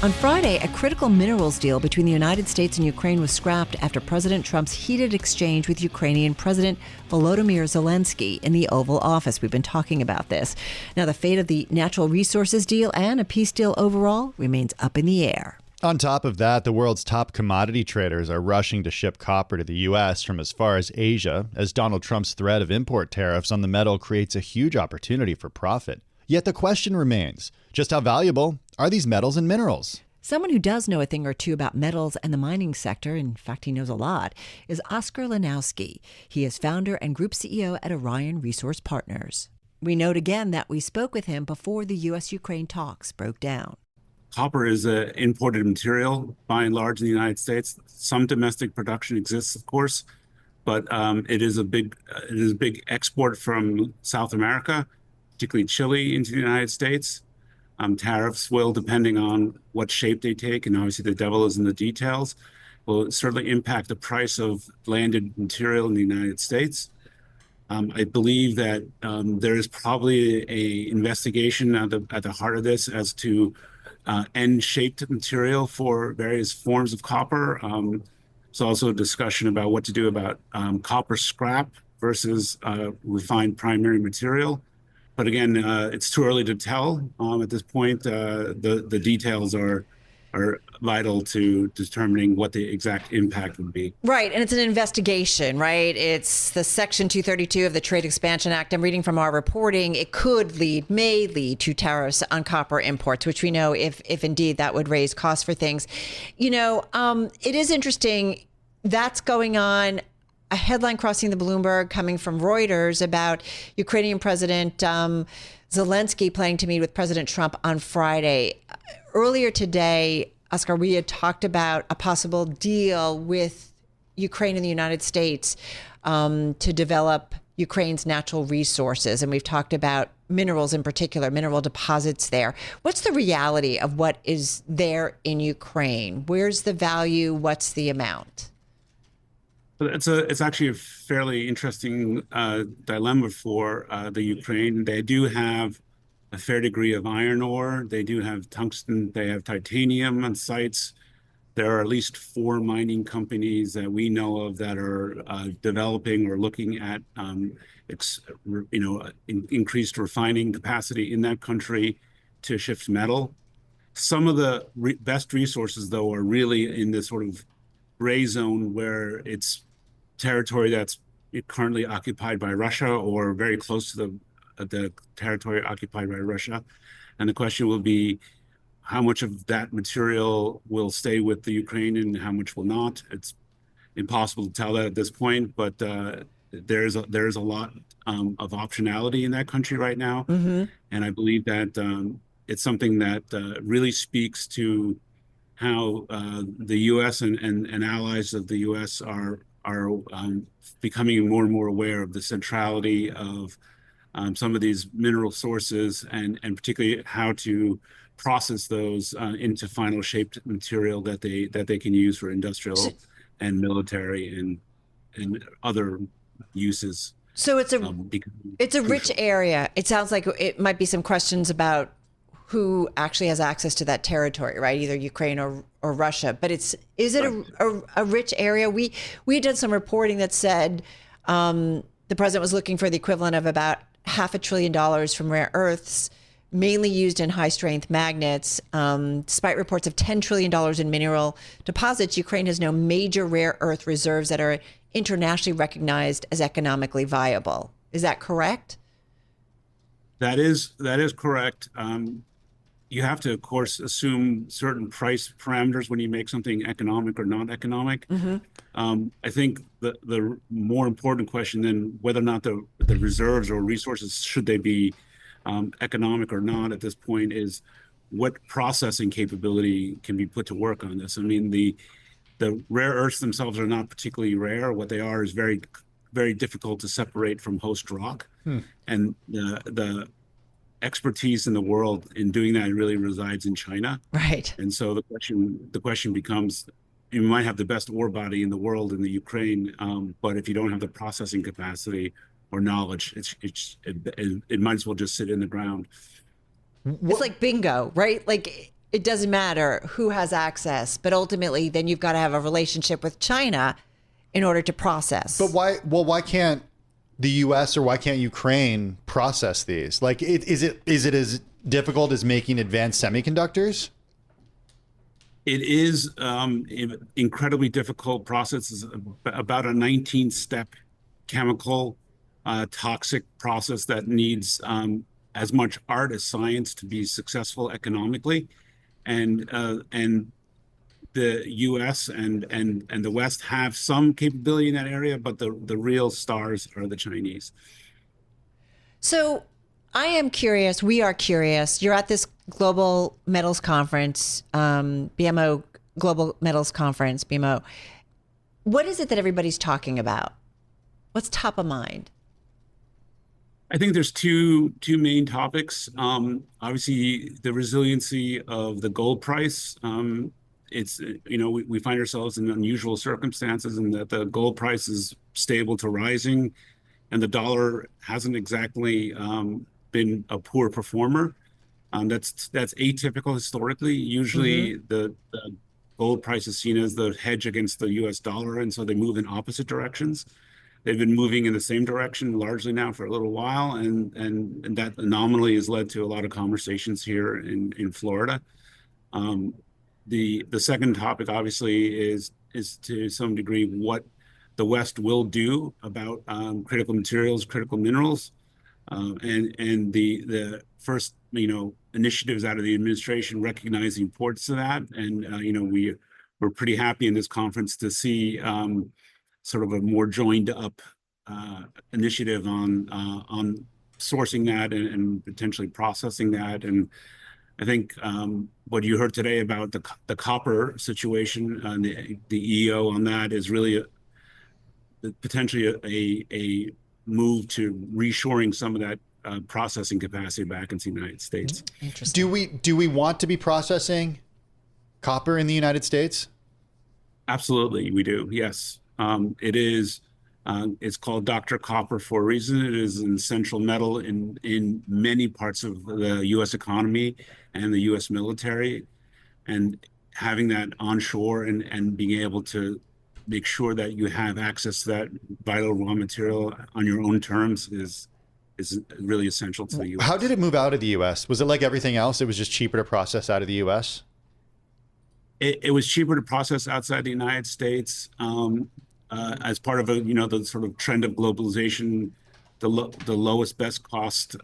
On Friday, a critical minerals deal between the United States and Ukraine was scrapped after President Trump's heated exchange with Ukrainian President Volodymyr Zelensky in the Oval Office. We've been talking about this. Now, the fate of the natural resources deal and a peace deal overall remains up in the air. On top of that, the world's top commodity traders are rushing to ship copper to the U.S. from as far as Asia, as Donald Trump's threat of import tariffs on the metal creates a huge opportunity for profit. Yet the question remains, just how valuable are these metals and minerals? Someone who does know a thing or two about metals and the mining sector, in fact, he knows a lot, is Oskar Lanowski. He is founder and group CEO at Orion Resource Partners. We note again that we spoke with him before the U.S.-Ukraine talks broke down. Copper is an imported material, by and large, in the United States. Some domestic production exists, of course, but it is a big export from South America, particularly Chile, into the United States. Tariffs will, depending on what shape they take, and obviously the devil is in the details, will certainly impact the price of landed material in the United States. I believe that there is probably an investigation at the heart of this as to N-shaped material for various forms of copper. There's also a discussion about what to do about copper scrap versus refined primary material. But again, it's too early to tell at this point. The details are vital to determining what the exact impact would be. Right. And it's an investigation, right? It's the Section 232 of the Trade Expansion Act. I'm reading from our reporting. It may lead to tariffs on copper imports, which we know if indeed that would raise costs for things. It is interesting that's going on. A headline crossing the Bloomberg coming from Reuters about Ukrainian President Zelensky planning to meet with President Trump on Friday. Earlier today, Oskar, we had talked about a possible deal with Ukraine and the United States to develop Ukraine's natural resources. And we've talked about minerals in particular, mineral deposits there. What's the reality of what is there in Ukraine? Where's the value? What's the amount? It's actually a fairly interesting dilemma for the Ukraine. They do have a fair degree of iron ore. They do have tungsten. They have titanium on sites. There are at least 4 mining companies that we know of that are developing or looking at increased refining capacity in that country to shift metal. Some of the best resources, though, are really in this sort of gray zone where it's territory that's currently occupied by Russia or very close to the territory occupied by Russia. And the question will be how much of that material will stay with the Ukraine and how much will not. It's impossible to tell that at this point, but there's a lot of optionality in that country right now. Mm-hmm. And I believe that it's something that really speaks to how the U.S. and allies of the U.S. are becoming more and more aware of the centrality of some of these mineral sources and particularly how to process those into final shaped material that they can use for industrial and military and other uses. So it's a rich area. It sounds like it might be some questions about who actually has access to that territory, right? Either Ukraine or Russia. But is it a rich area? We had done some reporting that said the president was looking for the equivalent of about $500 billion from rare earths, mainly used in high-strength magnets. Despite reports of $10 trillion in mineral deposits, Ukraine has no major rare earth reserves that are internationally recognized as economically viable. Is that correct? That is correct. you have to, of course, assume certain price parameters when you make something economic or not economic. I think the more important question than whether or not the reserves or resources, should they be economic or not at this point, is what processing capability can be put to work on this. I mean, the rare earths themselves are not particularly rare. What they are is very, very difficult to separate from host rock. And the expertise in the world in doing that really resides in China. Right. And so the question becomes, you might have the best ore body in the world in the Ukraine, but if you don't have the processing capacity or knowledge, it might as well just sit in the ground. It's like bingo, right? Like it doesn't matter who has access, but ultimately then you've got to have a relationship with China in order to process. But why can't the U.S. or why can't Ukraine process these? Like, is it as difficult as making advanced semiconductors? It is incredibly difficult process. It's about a 19-step chemical toxic process that needs as much art as science to be successful economically, and the U.S. and the West have some capability in that area, but the real stars are the Chinese. So I am curious. We are curious. You're at this Global Metals Conference, BMO Global Metals Conference, BMO. What is it that everybody's talking about? What's top of mind? I think there's two main topics. Obviously, the resiliency of the gold price. It's, we find ourselves in unusual circumstances in that the gold price is stable to rising, and the dollar hasn't exactly been a poor performer. That's atypical historically. Usually, the gold price is seen as the hedge against the U.S. dollar, and so they move in opposite directions. They've been moving in the same direction largely now for a little while, and that anomaly has led to a lot of conversations here in Florida. The second topic, obviously, is to some degree what the West will do about critical materials, critical minerals, and the first initiatives out of the administration recognize the importance of that. And we're pretty happy in this conference to see sort of a more joined up initiative on sourcing that and potentially processing that. And I think what you heard today about the copper situation, the EO on that is really potentially a move to reshoring some of that processing capacity back into the United States. Interesting. Do we want to be processing copper in the United States? Absolutely, we do. Yes, it is. It's called Dr. Copper for a reason. It is an essential metal in many parts of the U.S. economy and the U.S. military, and having that onshore and being able to make sure that you have access to that vital raw material on your own terms is really essential to the U.S. How did it move out of the U.S.? Was it like everything else? It was just cheaper to process out of the U.S.? It was cheaper to process outside the United States. As part of the sort of trend of globalization, the lowest best cost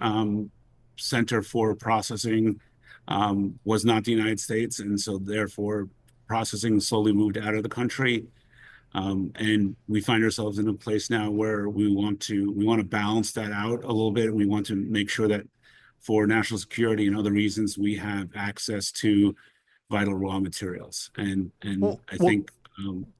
center for processing was not the United States, and so therefore processing slowly moved out of the country. And we find ourselves in a place now where we want to balance that out a little bit. We want to make sure that for national security and other reasons we have access to vital raw materials. And I think.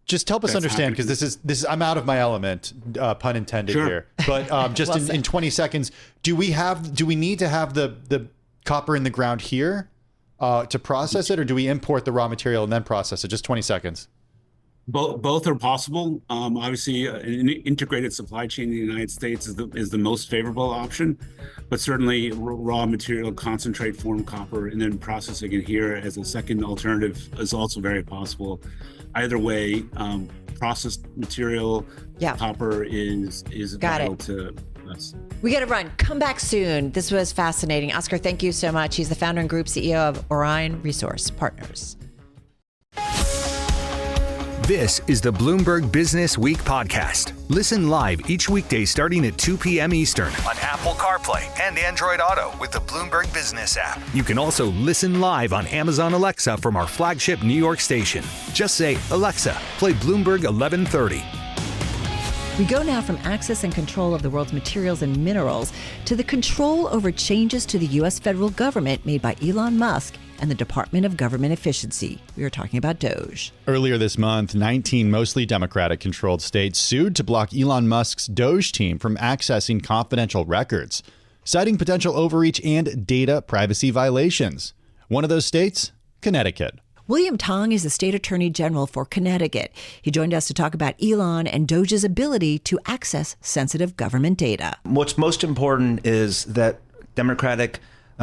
Just help us understand, because this is I'm out of my element, pun intended here. But just well in 20 seconds, do we need to have the copper in the ground here to process it, or do we import the raw material and then process it? Just 20 seconds. Both are possible. Obviously, an integrated supply chain in the United States is the most favorable option, but certainly raw material, concentrate form copper, and then processing it here as a second alternative is also very possible. Either way, processed material, copper is vital to us. We got to run. Come back soon. This was fascinating. Oscar, thank you so much. He's the founder and group CEO of Orion Resource Partners. This is the Bloomberg Business Week podcast. Listen live each weekday starting at 2 p.m. Eastern on Apple CarPlay and Android Auto with the Bloomberg Business App. You can also listen live on Amazon Alexa from our flagship New York station. Just say, Alexa, play Bloomberg 1130. We go now from access and control of the world's materials and minerals to the control over changes to the U.S. federal government made by Elon Musk and the Department of Government Efficiency. We are talking about Doge. Earlier this month, 19 mostly Democratic-controlled states sued to block Elon Musk's Doge team from accessing confidential records, citing potential overreach and data privacy violations. One of those states, Connecticut. William Tong is the state attorney general for Connecticut. He joined us to talk about Elon and Doge's ability to access sensitive government data. What's most important is that Democratic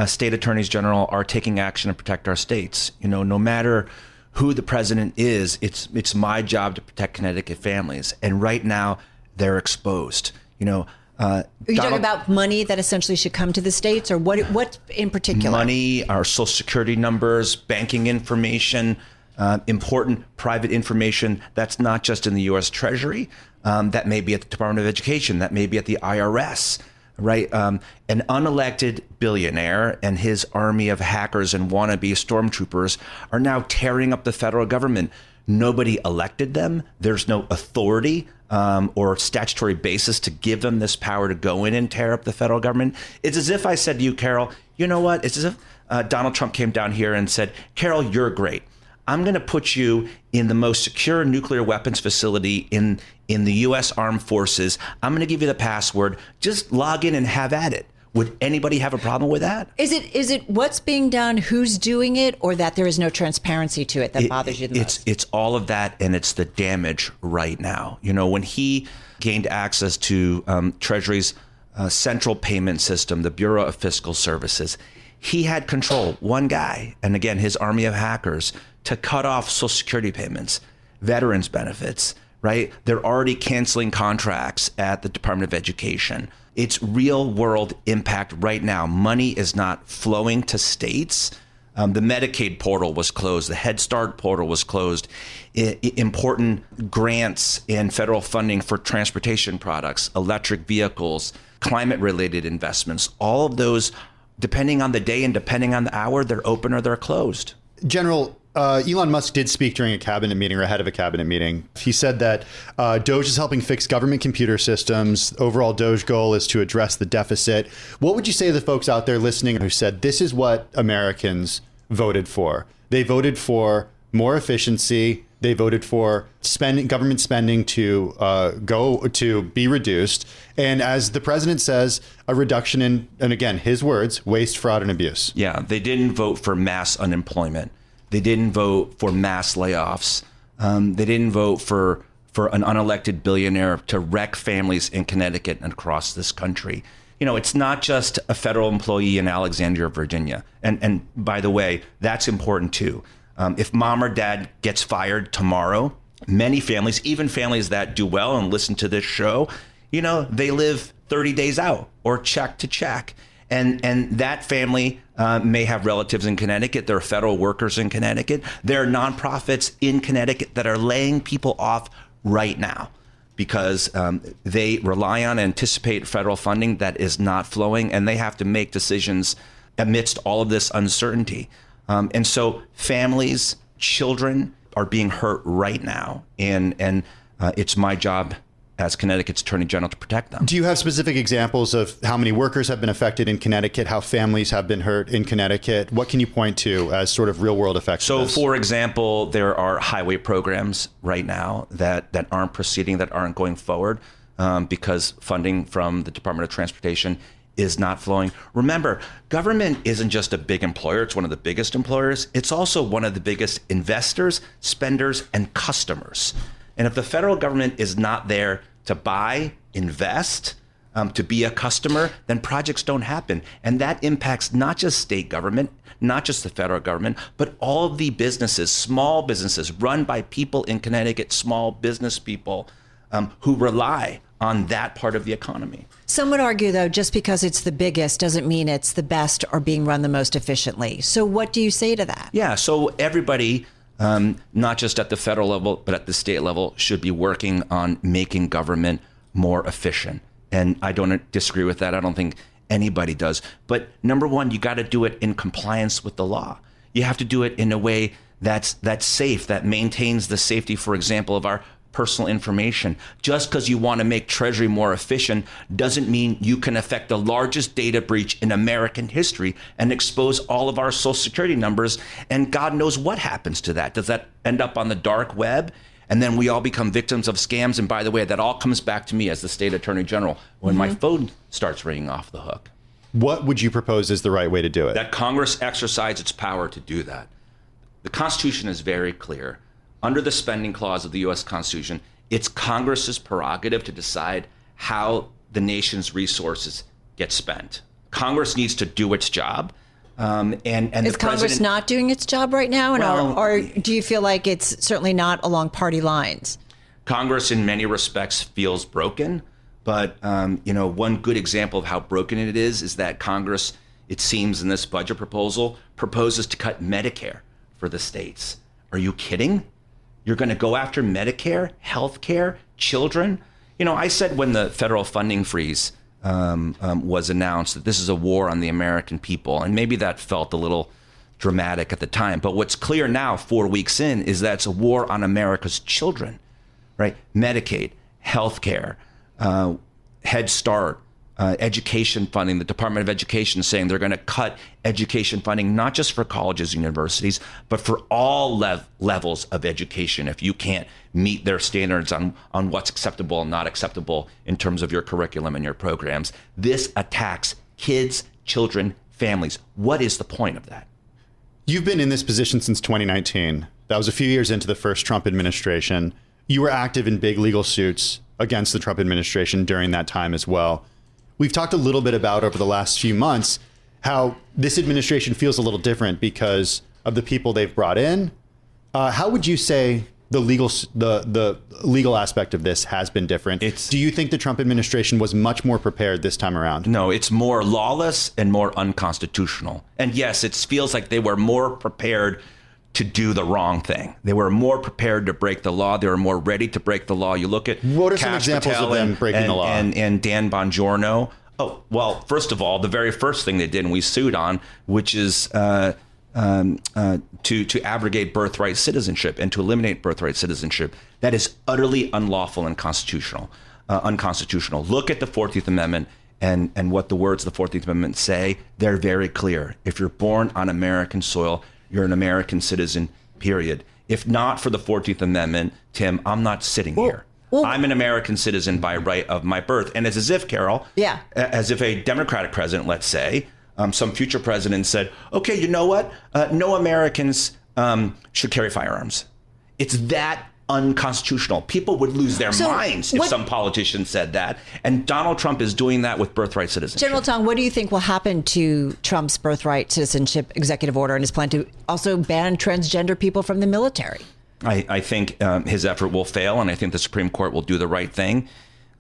state attorneys general are taking action to protect our states. You know, no matter who the president is, it's my job to protect Connecticut families. And right now, they're exposed. You know, are you talking about money that essentially should come to the states, or what in particular? Money, our social security numbers, banking information, important private information that's not just in the U.S. Treasury, that may be at the Department of Education, that may be at the IRS, right? An unelected billionaire and his army of hackers and wannabe stormtroopers are now tearing up the federal government. Nobody elected them. There's no authority or statutory basis to give them this power to go in and tear up the federal government. It's as if I said to you, Carol, you know what? It's as if Donald Trump came down here and said, Carol, you're great. I'm going to put you in the most secure nuclear weapons facility in the U.S. Armed Forces. I'm going to give you the password. Just log in and have at it. Would anybody have a problem with that? Is it what's being done, who's doing it, or that there is no transparency to it that bothers you the most? It's all of that, and it's the damage right now. You know, when he gained access to Treasury's central payment system, the Bureau of Fiscal Services, he had control, one guy, and again, his army of hackers, to cut off Social Security payments, veterans benefits, right? They're already canceling contracts at the Department of Education. It's real world impact right now. Money is not flowing to states. The Medicaid portal was closed. The Head Start portal was closed. Important grants and federal funding for transportation products, electric vehicles, climate related investments, all of those, depending on the day and depending on the hour, they're open or they're closed. General, Elon Musk did speak during a cabinet meeting or ahead of a cabinet meeting. He said that Doge is helping fix government computer systems. Overall, Doge goal is to address the deficit. What would you say to the folks out there listening who said this is what Americans voted for? They voted for more efficiency. They voted for government spending to be reduced. And as the president says, a reduction in, and again, his words, waste, fraud, and abuse. Yeah, they didn't vote for mass unemployment. They didn't vote for mass layoffs. They didn't vote for an unelected billionaire to wreck families in Connecticut and across this country. You know, it's not just a federal employee in Alexandria, Virginia. And by the way, that's important too. If mom or dad gets fired tomorrow, many families, even families that do well and listen to this show, you know, they live 30 days out or check to check. And that family may have relatives in Connecticut. There are federal workers in Connecticut. There are nonprofits in Connecticut that are laying people off right now because they rely on, anticipate federal funding that is not flowing, and they have to make decisions amidst all of this uncertainty. And so families, children are being hurt right now, and it's my job as Connecticut's Attorney General to protect them. Do you have specific examples of how many workers have been affected in Connecticut, how families have been hurt in Connecticut? What can you point to as sort of real world effects? So, for example, there are highway programs right now that aren't proceeding, that aren't going forward because funding from the Department of Transportation is not flowing. Remember, government isn't just a big employer. It's one of the biggest employers. It's also one of the biggest investors, spenders, and customers. And if the federal government is not there to buy, invest, to be a customer, then projects don't happen. And that impacts not just state government, not just the federal government, but all of the businesses, small businesses run by people in Connecticut, small business people who rely on that part of the economy. Some would argue, though, just because it's the biggest doesn't mean it's the best or being run the most efficiently. So what do you say to that? Yeah, so everybody, not just at the federal level, but at the state level, should be working on making government more efficient. And I don't disagree with that. I don't think anybody does. But number one, you got to do it in compliance with the law. You have to do it in a way that's safe, that maintains the safety, for example, of our personal information. Just because you want to make Treasury more efficient doesn't mean you can affect the largest data breach in American history and expose all of our Social Security numbers. And God knows what happens to that. Does that end up on the dark web? And then we all become victims of scams. And by the way, that all comes back to me as the state attorney general when my phone starts ringing off the hook. What would you propose is the right way to do it? That Congress exercise its power to do that. The Constitution is very clear. Under the spending clause of the U.S. Constitution, it's Congress's prerogative to decide how the nation's resources get spent. Congress needs to do its job. And is Congress not doing its job right now? Or do you feel like it's certainly not along party lines? Congress, in many respects, feels broken. But, one good example of how broken it is that Congress, it seems in this budget proposal, proposes to cut Medicare for the states. Are you kidding? You're going to go after Medicare, health care, children? I said when the federal funding freeze was announced that this is a war on the American people. And maybe that felt a little dramatic at the time. But what's clear now, 4 weeks in, is that it's a war on America's children, right? Medicaid, health care, Head Start, education funding. The Department of Education is saying they're going to cut education funding, not just for colleges and universities, but for all levels of education if you can't meet their standards on what's acceptable and not acceptable in terms of your curriculum and your programs. This attacks kids, children, families. What is the point of that? You've been in this position since 2019. That was a few years into the first Trump administration. You were active in big legal suits against the Trump administration during that time as well. We've talked a little bit about over the last few months how this administration feels a little different because of the people they've brought in. How would you say the legal aspect of this has been different? Do you think the Trump administration was much more prepared this time around? No, it's more lawless and more unconstitutional. And yes, it feels like they were more prepared to do the wrong thing. They were more prepared to break the law. They were more ready to break the law. You look at what are some examples of them breaking the law? And Dan Bongiorno. Oh, well, first of all, the very first thing they did and we sued on, which is to abrogate birthright citizenship and to eliminate birthright citizenship. That is utterly unlawful and unconstitutional. Look at the 14th Amendment and what the words of the 14th Amendment say. They're very clear. If you're born on American soil, you're an American citizen, period. If not for the 14th Amendment, Tim, I'm not sitting here. I'm an American citizen by right of my birth. And it's as if, Carol, as if a Democratic president, let's say, some future president said, okay, you know what? No Americans should carry firearms. It's that unconstitutional. People would lose their minds if some politician said that. And Donald Trump is doing that with birthright citizenship. General Tong, what do you think will happen to Trump's birthright citizenship executive order and his plan to also ban transgender people from the military? I think his effort will fail, and I think the Supreme Court will do the right thing,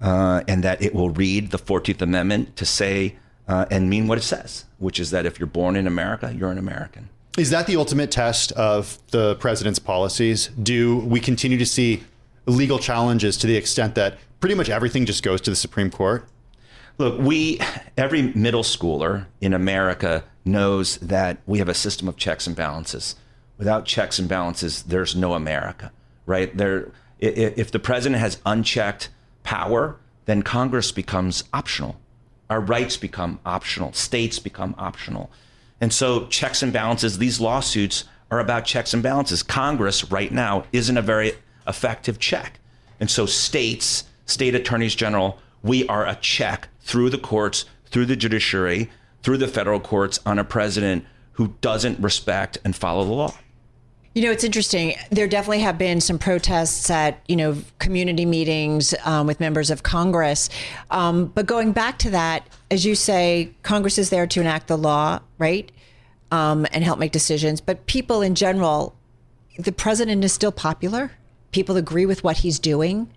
and that it will read the 14th Amendment to say and mean what it says, which is that if you're born in America, you're an American. Is that the ultimate test of the president's policies? Do we continue to see legal challenges to the extent that pretty much everything just goes to the Supreme Court? Look, every middle schooler in America knows that we have a system of checks and balances. Without checks and balances, there's no America, right? If the president has unchecked power, then Congress becomes optional. Our rights become optional. States become optional. And so checks and balances, these lawsuits are about checks and balances. Congress right now isn't a very effective check. And so state attorneys general, we are a check through the courts, through the judiciary, through the federal courts on a president who doesn't respect and follow the law. You know, it's interesting. There definitely have been some protests at, community meetings with members of Congress. But going back to that, as you say, Congress is there to enact the law, right? And help make decisions. But people in general, the president is still popular. People agree with what he's doing.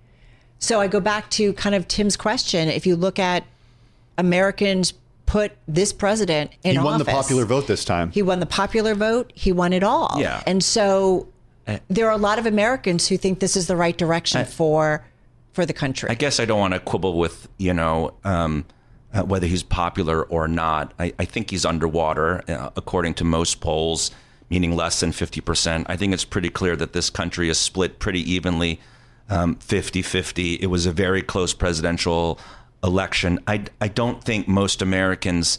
So I go back to kind of Tim's question. If you look at Americans put this president in office. He won the popular vote this time. He won the popular vote. He won it all. Yeah. And so there are a lot of Americans who think this is the right direction for for the country. I guess I don't want to quibble with, whether he's popular or not. I think he's underwater, according to most polls, meaning less than 50%. I think it's pretty clear that this country is split pretty evenly, 50-50. It was a very close presidential election. I don't think most Americans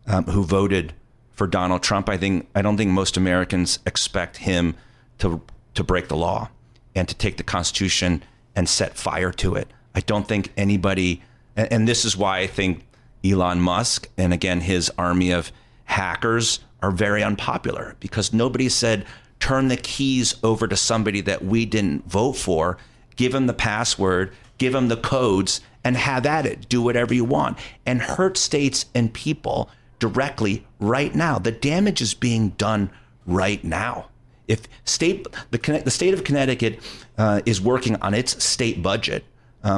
who voted for Donald Trump, I don't think most Americans expect him to break the law and to take the Constitution and set fire to it. I don't think anybody, and this is why I think Elon Musk and again his army of hackers are very unpopular, because nobody said turn the keys over to somebody that we didn't vote for, give him the password, give him the codes, and have at it. Do whatever you want and hurt states and people directly right now. The damage is being done right now. If the state of Connecticut is working on its state budget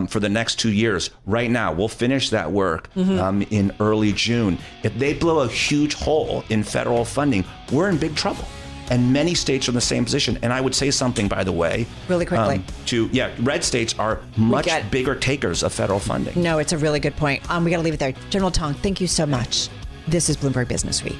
for the next 2 years right now, we'll finish that work in early June. If they blow a huge hole in federal funding, we're in big trouble. And many states are in the same position. And I would say something, by the way, really quickly, red states are much bigger takers of federal funding. No, it's a really good point. We got to leave it there. General Tong, thank you so much. This is Bloomberg Business Week.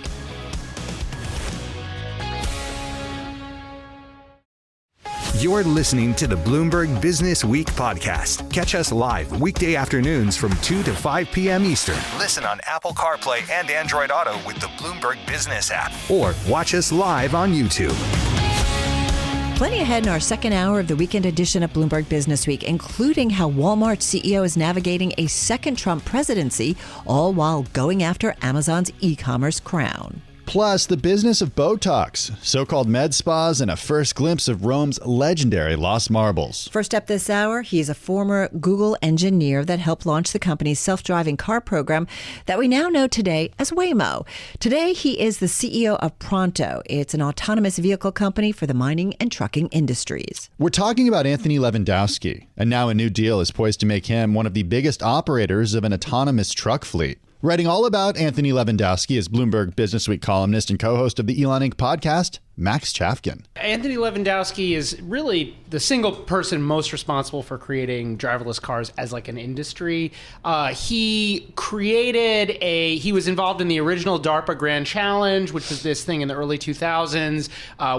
You're listening to the Bloomberg Business Week podcast. Catch us live weekday afternoons from 2 to 5 p.m. Eastern. Listen on Apple CarPlay and Android Auto with the Bloomberg Business App. Or watch us live on YouTube. Plenty ahead in our second hour of the weekend edition of Bloomberg Business Week, including how Walmart's CEO is navigating a second Trump presidency, all while going after Amazon's e-commerce crown. Plus, the business of Botox, so-called med spas, and a first glimpse of Rome's legendary lost marbles. First up this hour, he's a former Google engineer that helped launch the company's self-driving car program that we now know today as Waymo. Today, he is the CEO of Pronto. It's an autonomous vehicle company for the mining and trucking industries. We're talking about Anthony Lewandowski, and now a new deal is poised to make him one of the biggest operators of an autonomous truck fleet. Writing all about Anthony Lewandowski is Bloomberg Businessweek columnist and co-host of the Elon Inc. podcast, Max Chafkin. Anthony Lewandowski is really the single person most responsible for creating driverless cars as like an industry. He was involved in the original DARPA Grand Challenge, which was this thing in the early 2000s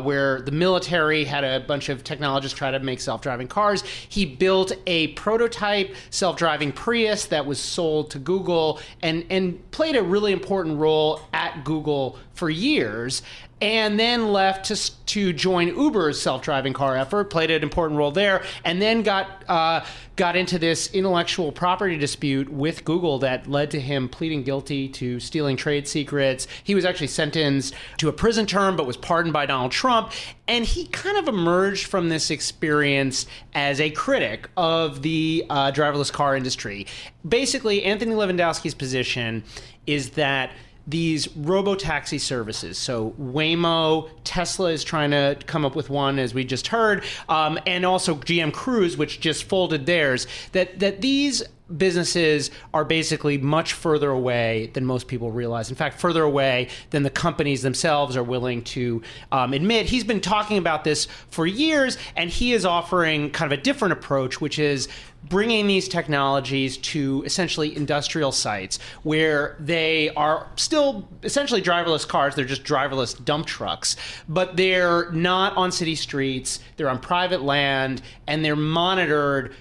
where the military had a bunch of technologists try to make self-driving cars. He built a prototype self-driving Prius that was sold to Google and played a really important role at Google for years, and then left to join Uber's self-driving car effort, played an important role there, and then got into this intellectual property dispute with Google that led to him pleading guilty to stealing trade secrets. He was actually sentenced to a prison term, but was pardoned by Donald Trump. And he kind of emerged from this experience as a critic of the driverless car industry. Basically, Anthony Lewandowski's position is that these robo-taxi services, so Waymo, Tesla is trying to come up with one, as we just heard, and also GM Cruise, which just folded theirs, that these businesses are basically much further away than most people realize. In fact, further away than the companies themselves are willing to admit. He's been talking about this for years, and he is offering kind of a different approach, which is bringing these technologies to essentially industrial sites where they are still essentially driverless cars. They're just driverless dump trucks, but they're not on city streets. They're on private land, and they're monitored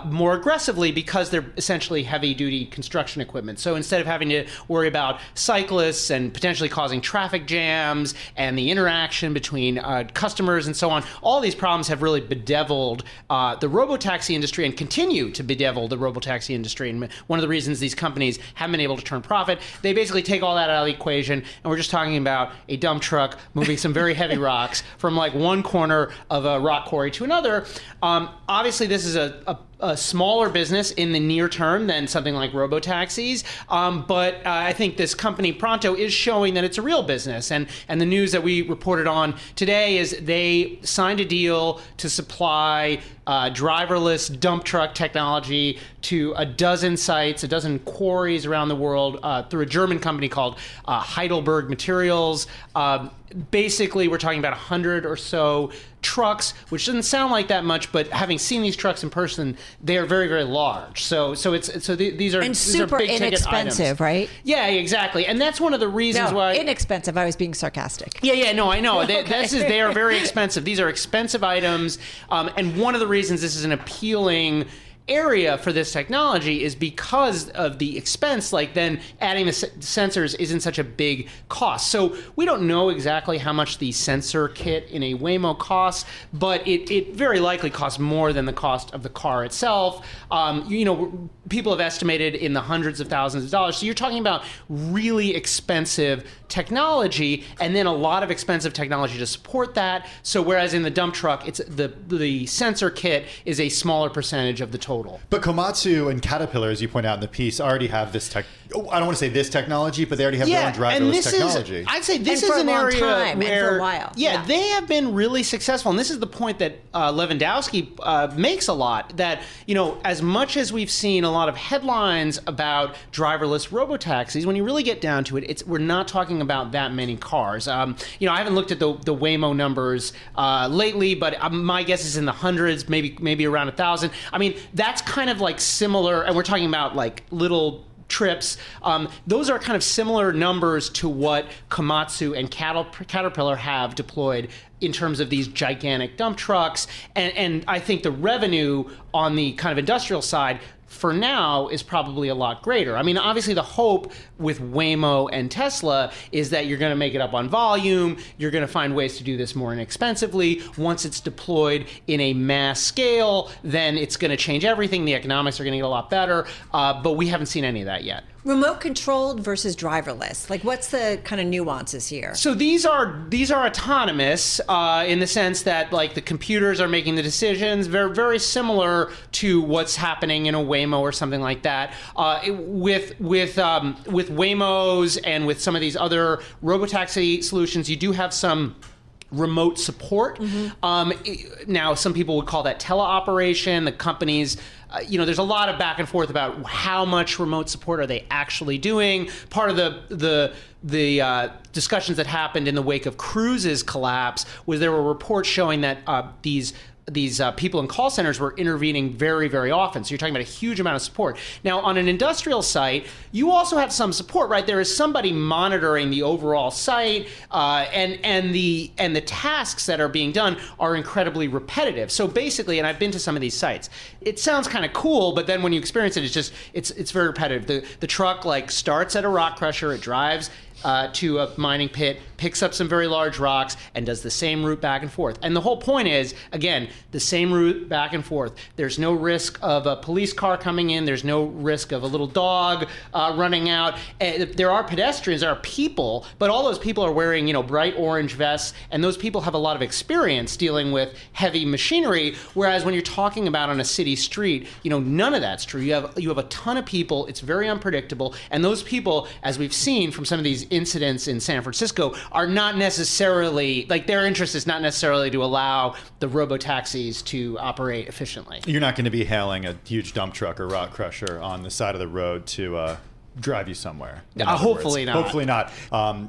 more aggressively because they're essentially heavy-duty construction equipment. So instead of having to worry about cyclists and potentially causing traffic jams and the interaction between customers and so on, all these problems have really bedeviled the robotaxi industry and continue to bedevil the robotaxi industry. And one of the reasons these companies haven't been able to turn profit, they basically take all that out of the equation, and we're just talking about a dump truck moving some very heavy rocks from like one corner of a rock quarry to another. Obviously, this is a smaller business in the near term than something like robotaxis, but I think this company Pronto is showing that it's a real business. And the news that we reported on today is they signed a deal to supply driverless dump truck technology to a dozen sites, a dozen quarries around the world through a German company called Heidelberg Materials. Basically, we're talking about 100 or so trucks, which doesn't sound like that much, but having seen these trucks in person, they are very, very large. These are super big inexpensive, ticket items. Right? Yeah, exactly, and that's one of the reasons why inexpensive. I was being sarcastic. Yeah, no, I know. They are very expensive. These are expensive items, and one of the reasons this is an appealing area for this technology is because of the expense. Like, then adding the sensors isn't such a big cost. So we don't know exactly how much the sensor kit in a Waymo costs, but it very likely costs more than the cost of the car itself. People have estimated in the hundreds of thousands of dollars. So you're talking about really expensive technology, and then a lot of expensive technology to support that. So whereas in the dump truck, it's the sensor kit is a smaller percentage of the total. But Komatsu and Caterpillar, as you point out in the piece, already have this tech. I don't want to say this technology, but they already have their own driverless technology. I'd say this and is an area time, where, and for a while. Yeah, they have been really successful, and this is the point that Lewandowski makes a lot. That as much as we've seen a lot of headlines about driverless robotaxis, when you really get down to it, we're not talking about that many cars. I haven't looked at the Waymo numbers lately, but my guess is in the hundreds, maybe around 1,000. I mean, that's kind of like similar, and we're talking about like little trips. Those are kind of similar numbers to what Komatsu and Caterpillar have deployed in terms of these gigantic dump trucks. And I think the revenue on the kind of industrial side for now is probably a lot greater. I mean, obviously the hope with Waymo and Tesla is that you're going to make it up on volume. You're going to find ways to do this more inexpensively. Once it's deployed in a mass scale, then it's going to change everything. The economics are going to get a lot better. But we haven't seen any of that yet. Remote controlled versus driverless. Like, what's the kind of nuances here? So these are autonomous in the sense that like the computers are making the decisions. Very, very similar to what's happening in a Waymo or something like that. With Waymos and with some of these other robotaxi solutions, you do have some remote support. Now, some people would call that teleoperation. The companies, there's a lot of back and forth about how much remote support are they actually doing. Part of the discussions that happened in the wake of Cruise's collapse was there were reports showing that these people in call centers were intervening very, very often. So you're talking about a huge amount of support. Now, on an industrial site, you also have some support, right? There is somebody monitoring the overall site, and the tasks that are being done are incredibly repetitive. So basically, and I've been to some of these sites, it sounds kind of cool, but then when you experience it, it's very repetitive. The truck like starts at a rock crusher, it drives to a mining pit, picks up some very large rocks, and does the same route back and forth. And the whole point is, again, the same route back and forth. There's no risk of a police car coming in. There's no risk of a little dog running out. There are pedestrians, there are people, but all those people are wearing, bright orange vests, and those people have a lot of experience dealing with heavy machinery, whereas when you're talking about on a city street, none of that's true. You have a ton of people. It's very unpredictable, and those people, as we've seen from some of these incidents in San Francisco, are not necessarily, like, their interest is not necessarily to allow the robotaxis to operate efficiently. You're not going to be hailing a huge dump truck or rock crusher on the side of the road to drive you somewhere. Hopefully not. Hopefully not.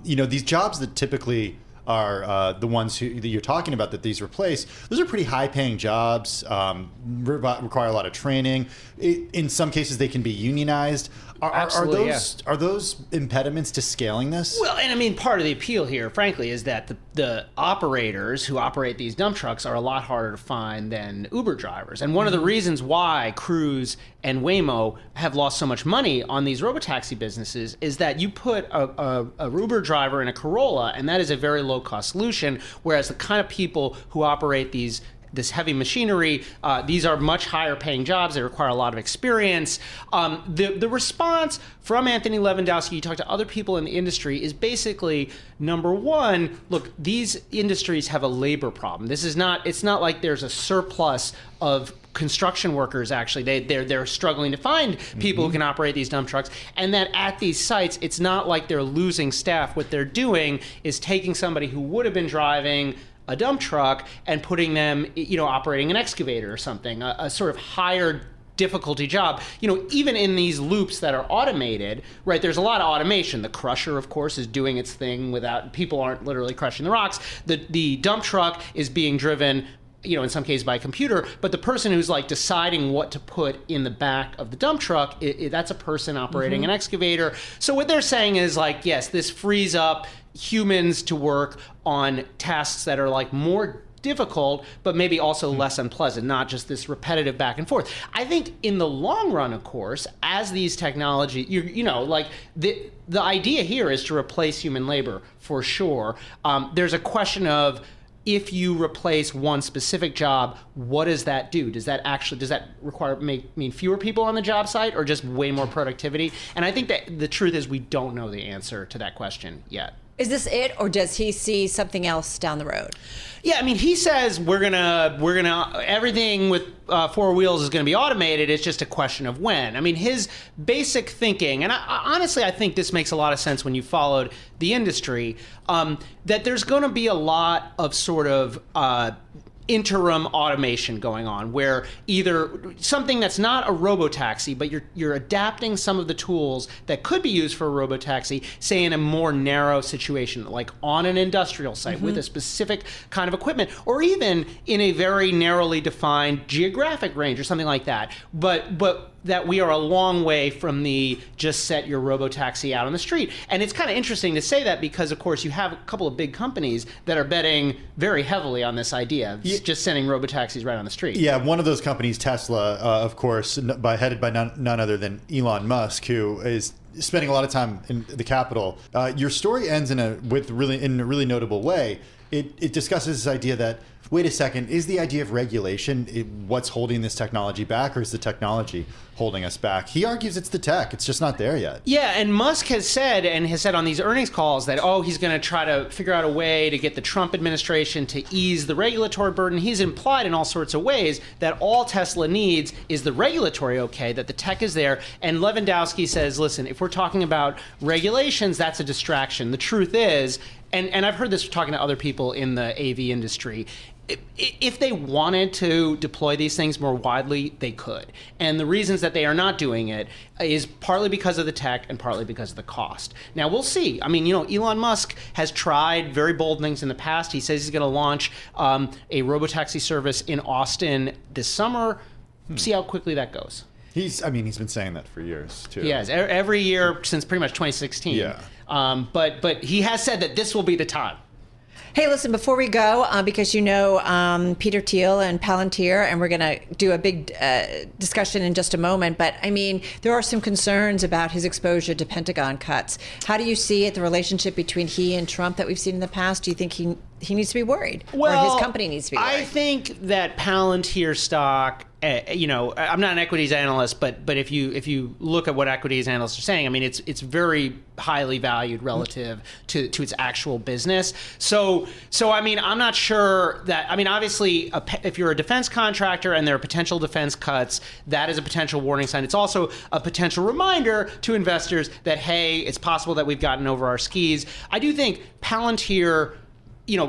These jobs that typically are the ones that you're talking about that these replace, those are pretty high-paying jobs, require a lot of training. In some cases, they can be unionized. Are those impediments to scaling this? Well, and I mean, part of the appeal here, frankly, is that the operators who operate these dump trucks are a lot harder to find than Uber drivers. And one of the reasons why Cruise and Waymo have lost so much money on these robotaxi businesses is that you put a Uber driver in a Corolla, and that is a very low-cost solution, whereas the kind of people who operate this heavy machinery, these are much higher paying jobs. They require a lot of experience. The response from Anthony Lewandowski, you talk to other people in the industry, is basically, number one, look, these industries have a labor problem. It's not like there's a surplus of construction workers. Actually, they're struggling to find people who can operate these dump trucks, and that at these sites, it's not like they're losing staff. What they're doing is taking somebody who would have been driving a dump truck and putting them, operating an excavator or something, a sort of higher difficulty job. Even in these loops that are automated, right, there's a lot of automation. The crusher, of course, is doing its thing without, people aren't literally crushing the rocks. The dump truck is being driven, in some cases by a computer, but the person who's like deciding what to put in the back of the dump truck, that's a person operating an excavator. So what they're saying is like, yes, this frees up humans to work on tasks that are like more difficult, but maybe also less unpleasant, not just this repetitive back and forth. I think in the long run, of course, as these technology, the idea here is to replace human labor for sure. There's a question of, if you replace one specific job, what does that do? Does that mean fewer people on the job site, or just way more productivity? And I think that the truth is we don't know the answer to that question yet. Is this it, or does he see something else down the road? Yeah, I mean, he says we're gonna everything with 4 wheels is gonna be automated. It's just a question of when. I mean, his basic thinking, and honestly, I think this makes a lot of sense when you followed the industry, that there's gonna be a lot of sort of interim automation going on, where either something that's not a robotaxi, but you're adapting some of the tools that could be used for a robotaxi, say in a more narrow situation, like on an industrial site with a specific kind of equipment, or even in a very narrowly defined geographic range or something like that. But that we are a long way from the just set your robotaxi out on the street. And it's kind of interesting to say that because, of course, you have a couple of big companies that are betting very heavily on this idea of just sending robotaxis right on the street. Yeah, one of those companies, Tesla, of course, headed by none other than Elon Musk, who is spending a lot of time in the Capitol. Your story ends in a really notable way. It discusses this idea that, wait a second, is the idea of regulation what's holding this technology back, or is the technology holding us back? He argues it's the tech. It's just not there yet. Yeah, and Musk has said on these earnings calls that, he's going to try to figure out a way to get the Trump administration to ease the regulatory burden. He's implied in all sorts of ways that all Tesla needs is the regulatory okay, that the tech is there. And Lewandowski says, listen, if we're talking about regulations, that's a distraction. The truth is, and I've heard this talking to other people in the AV industry, if they wanted to deploy these things more widely, they could. And the reasons that they are not doing it is partly because of the tech and partly because of the cost. Now, we'll see. I mean, Elon Musk has tried very bold things in the past. He says he's going to launch a robotaxi service in Austin this summer. See how quickly that goes. He's been saying that for years, too. He has. Every year since pretty much 2016. Yeah. But he has said that this will be the time. Hey, listen, before we go, because Peter Thiel and Palantir, and we're going to do a big discussion in just a moment, but I mean, there are some concerns about his exposure to Pentagon cuts. How do you see it, the relationship between he and Trump that we've seen in the past? Do you think he needs to be worried? Or his company needs to be worried? I think that Palantir stock, I'm not an equities analyst, but if you look at what equities analysts are saying, I mean, it's very highly valued relative to its actual business. So I mean, I'm not sure that, I mean, obviously, if you're a defense contractor and there are potential defense cuts, that is a potential warning sign. It's also a potential reminder to investors that, hey, it's possible that we've gotten over our skis. I do think Palantir,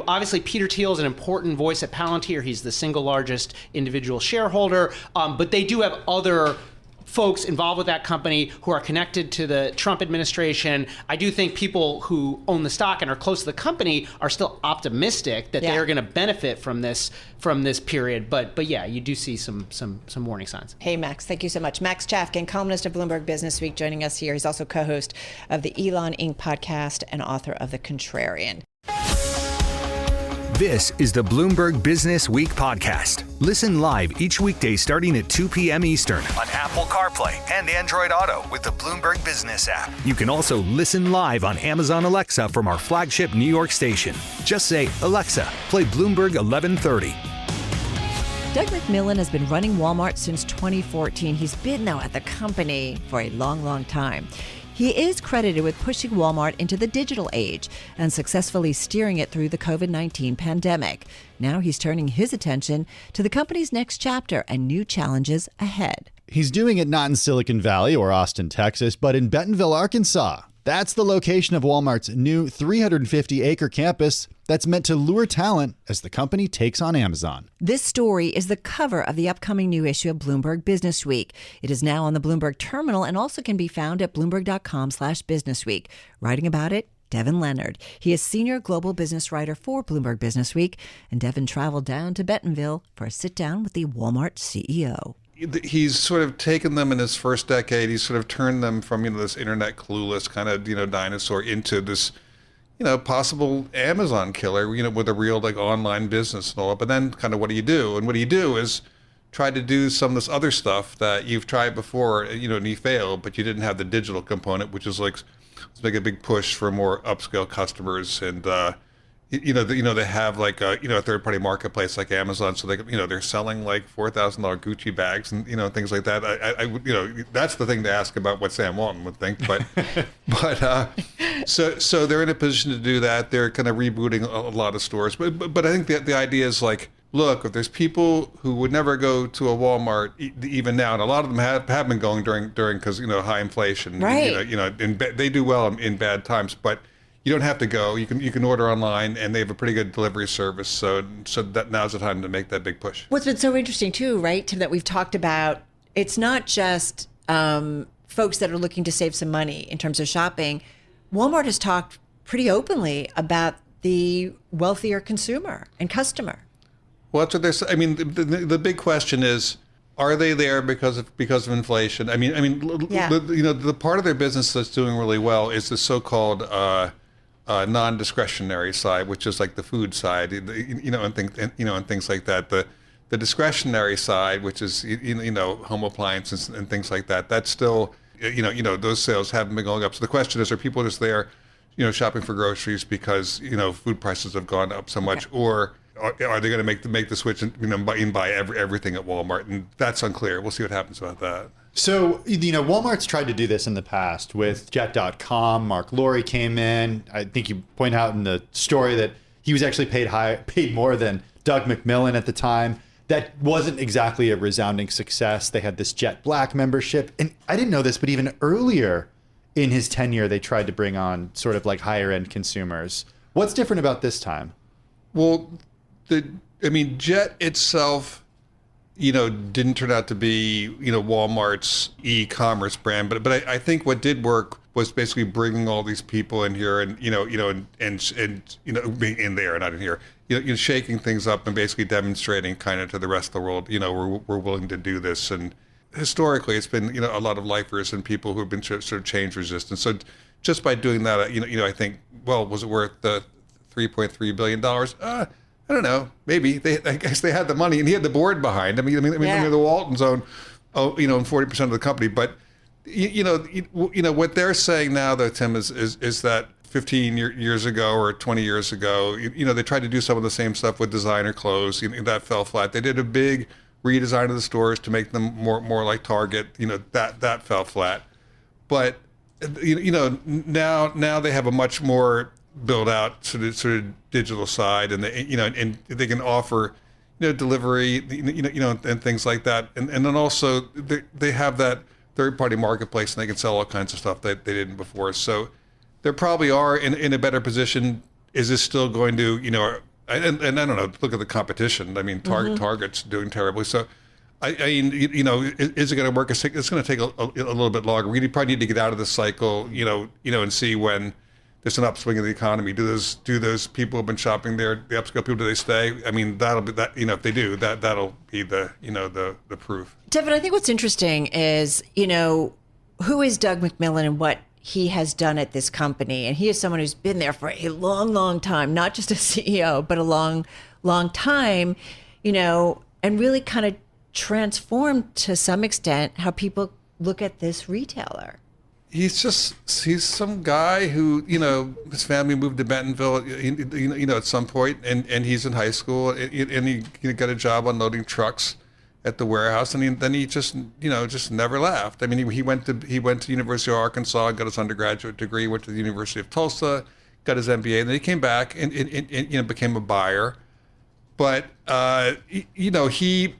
obviously Peter Thiel is an important voice at Palantir. He's the single largest individual shareholder, but they do have other folks involved with that company who are connected to the Trump administration. I do think people who own the stock and are close to the company are still optimistic that they are going to benefit from this period. But yeah, you do see some warning signs. Hey, Max, thank you so much. Max Chafkin, columnist of Bloomberg Businessweek, joining us here. He's also co-host of the Elon Inc. podcast and author of The Contrarian. This is the Bloomberg Business Week podcast. Listen live each weekday starting at 2 p.m. Eastern on Apple CarPlay and Android Auto with the Bloomberg Business App. You can also listen live on Amazon Alexa from our flagship New York station. Just say, Alexa, play Bloomberg 1130. Doug McMillon has been running Walmart since 2014. He's been, though, at the company for a long, long time. He is credited with pushing Walmart into the digital age and successfully steering it through the COVID-19 pandemic. Now he's turning his attention to the company's next chapter and new challenges ahead. He's doing it not in Silicon Valley or Austin, Texas, but in Bentonville, Arkansas. That's the location of Walmart's new 350-acre campus that's meant to lure talent as the company takes on Amazon. This story is the cover of the upcoming new issue of Bloomberg Businessweek. It is now on the Bloomberg terminal and also can be found at bloomberg.com/businessweek. Writing about it, Devin Leonard. He is senior global business writer for Bloomberg Businessweek, and Devin traveled down to Bentonville for a sit-down with the Walmart CEO. He's sort of taken them in his first decade. He's sort of turned them from, this internet clueless kind of, dinosaur into this, possible Amazon killer, with a real online business and all that. But then kind of what do you do? And what do you do is try to do some of this other stuff that you've tried before, and you failed, but you didn't have the digital component, which is let's make a big push for more upscale customers. And, they have a third-party marketplace like Amazon, so they're selling like $4,000 Gucci bags and things like that. I that's the thing to ask about what Sam Walton would think, but so they're in a position to do that. They're kind of rebooting a lot of stores, but I think the idea is look, if there's people who would never go to a Walmart even now, and a lot of them have been going during because high inflation, right? And they do well in bad times, but you don't have to go. You can order online, and they have a pretty good delivery service. So that now's the time to make that big push. What's been so interesting too, right, Tim, that we've talked about, it's not just folks that are looking to save some money in terms of shopping. Walmart has talked pretty openly about the wealthier consumer and customer. Well, that's what they're saying. I mean, the big question is, are they there because of inflation? The part of their business that's doing really well is the so-called non-discretionary side, which is like the food side, and things like that. The discretionary side, which is home appliances and things like that, that's still those sales haven't been going up. So the question is, are people just there, shopping for groceries because food prices have gone up so much, or are they going to make the switch and buy everything at Walmart? And that's unclear. We'll see what happens about that. So, Walmart's tried to do this in the past with Jet.com. Mark Lorry came in. I think you point out in the story that he was actually paid more than Doug McMillon at the time. That wasn't exactly a resounding success. They had this Jet Black membership. And I didn't know this, but even earlier in his tenure, they tried to bring on sort of like higher end consumers. What's different about this time? Well, Jet itself, didn't turn out to be, Walmart's e-commerce brand, but I think what did work was basically bringing all these people in here and being in there, not in here, shaking things up and basically demonstrating kind of to the rest of the world, we're willing to do this. And historically, it's been a lot of lifers and people who have been sort of change resistant. So just by doing that, I think, well, was it worth the $3.3 billion? I don't know. Maybe I guess they had the money, and he had the board behind him. The Waltons own, 40% of the company. But what they're saying now, though, Tim, is that 15 years ago or 20 years ago, they tried to do some of the same stuff with designer clothes. That fell flat. They did a big redesign of the stores to make them more like Target. That fell flat. But now they have a much more build out sort of digital side, and they can offer delivery and things like that, and then also they have that third-party marketplace, and they can sell all kinds of stuff that they didn't before. So they probably are in a better position. Is this still going to and I don't know, look at the competition. Target's doing terribly. So is it going to work? It's going to take a little bit longer. We probably need to get out of this cycle, and see when there's an upswing in the economy. Do those people who've been shopping there, the upscale people, do they stay? That'll be that. If they do, that'll be the the proof. Devin, I think what's interesting is who is Doug McMillon and what he has done at this company, and he is someone who's been there for a long, long time, not just a CEO, but a long, long time, and really kind of transformed to some extent how people look at this retailer. He's some guy who, his family moved to Bentonville, at some point, and he's in high school, and he got a job unloading trucks at the warehouse, and then he just never left. He went to University of Arkansas, got his undergraduate degree, went to the University of Tulsa, got his MBA, and then he came back and became a buyer. But he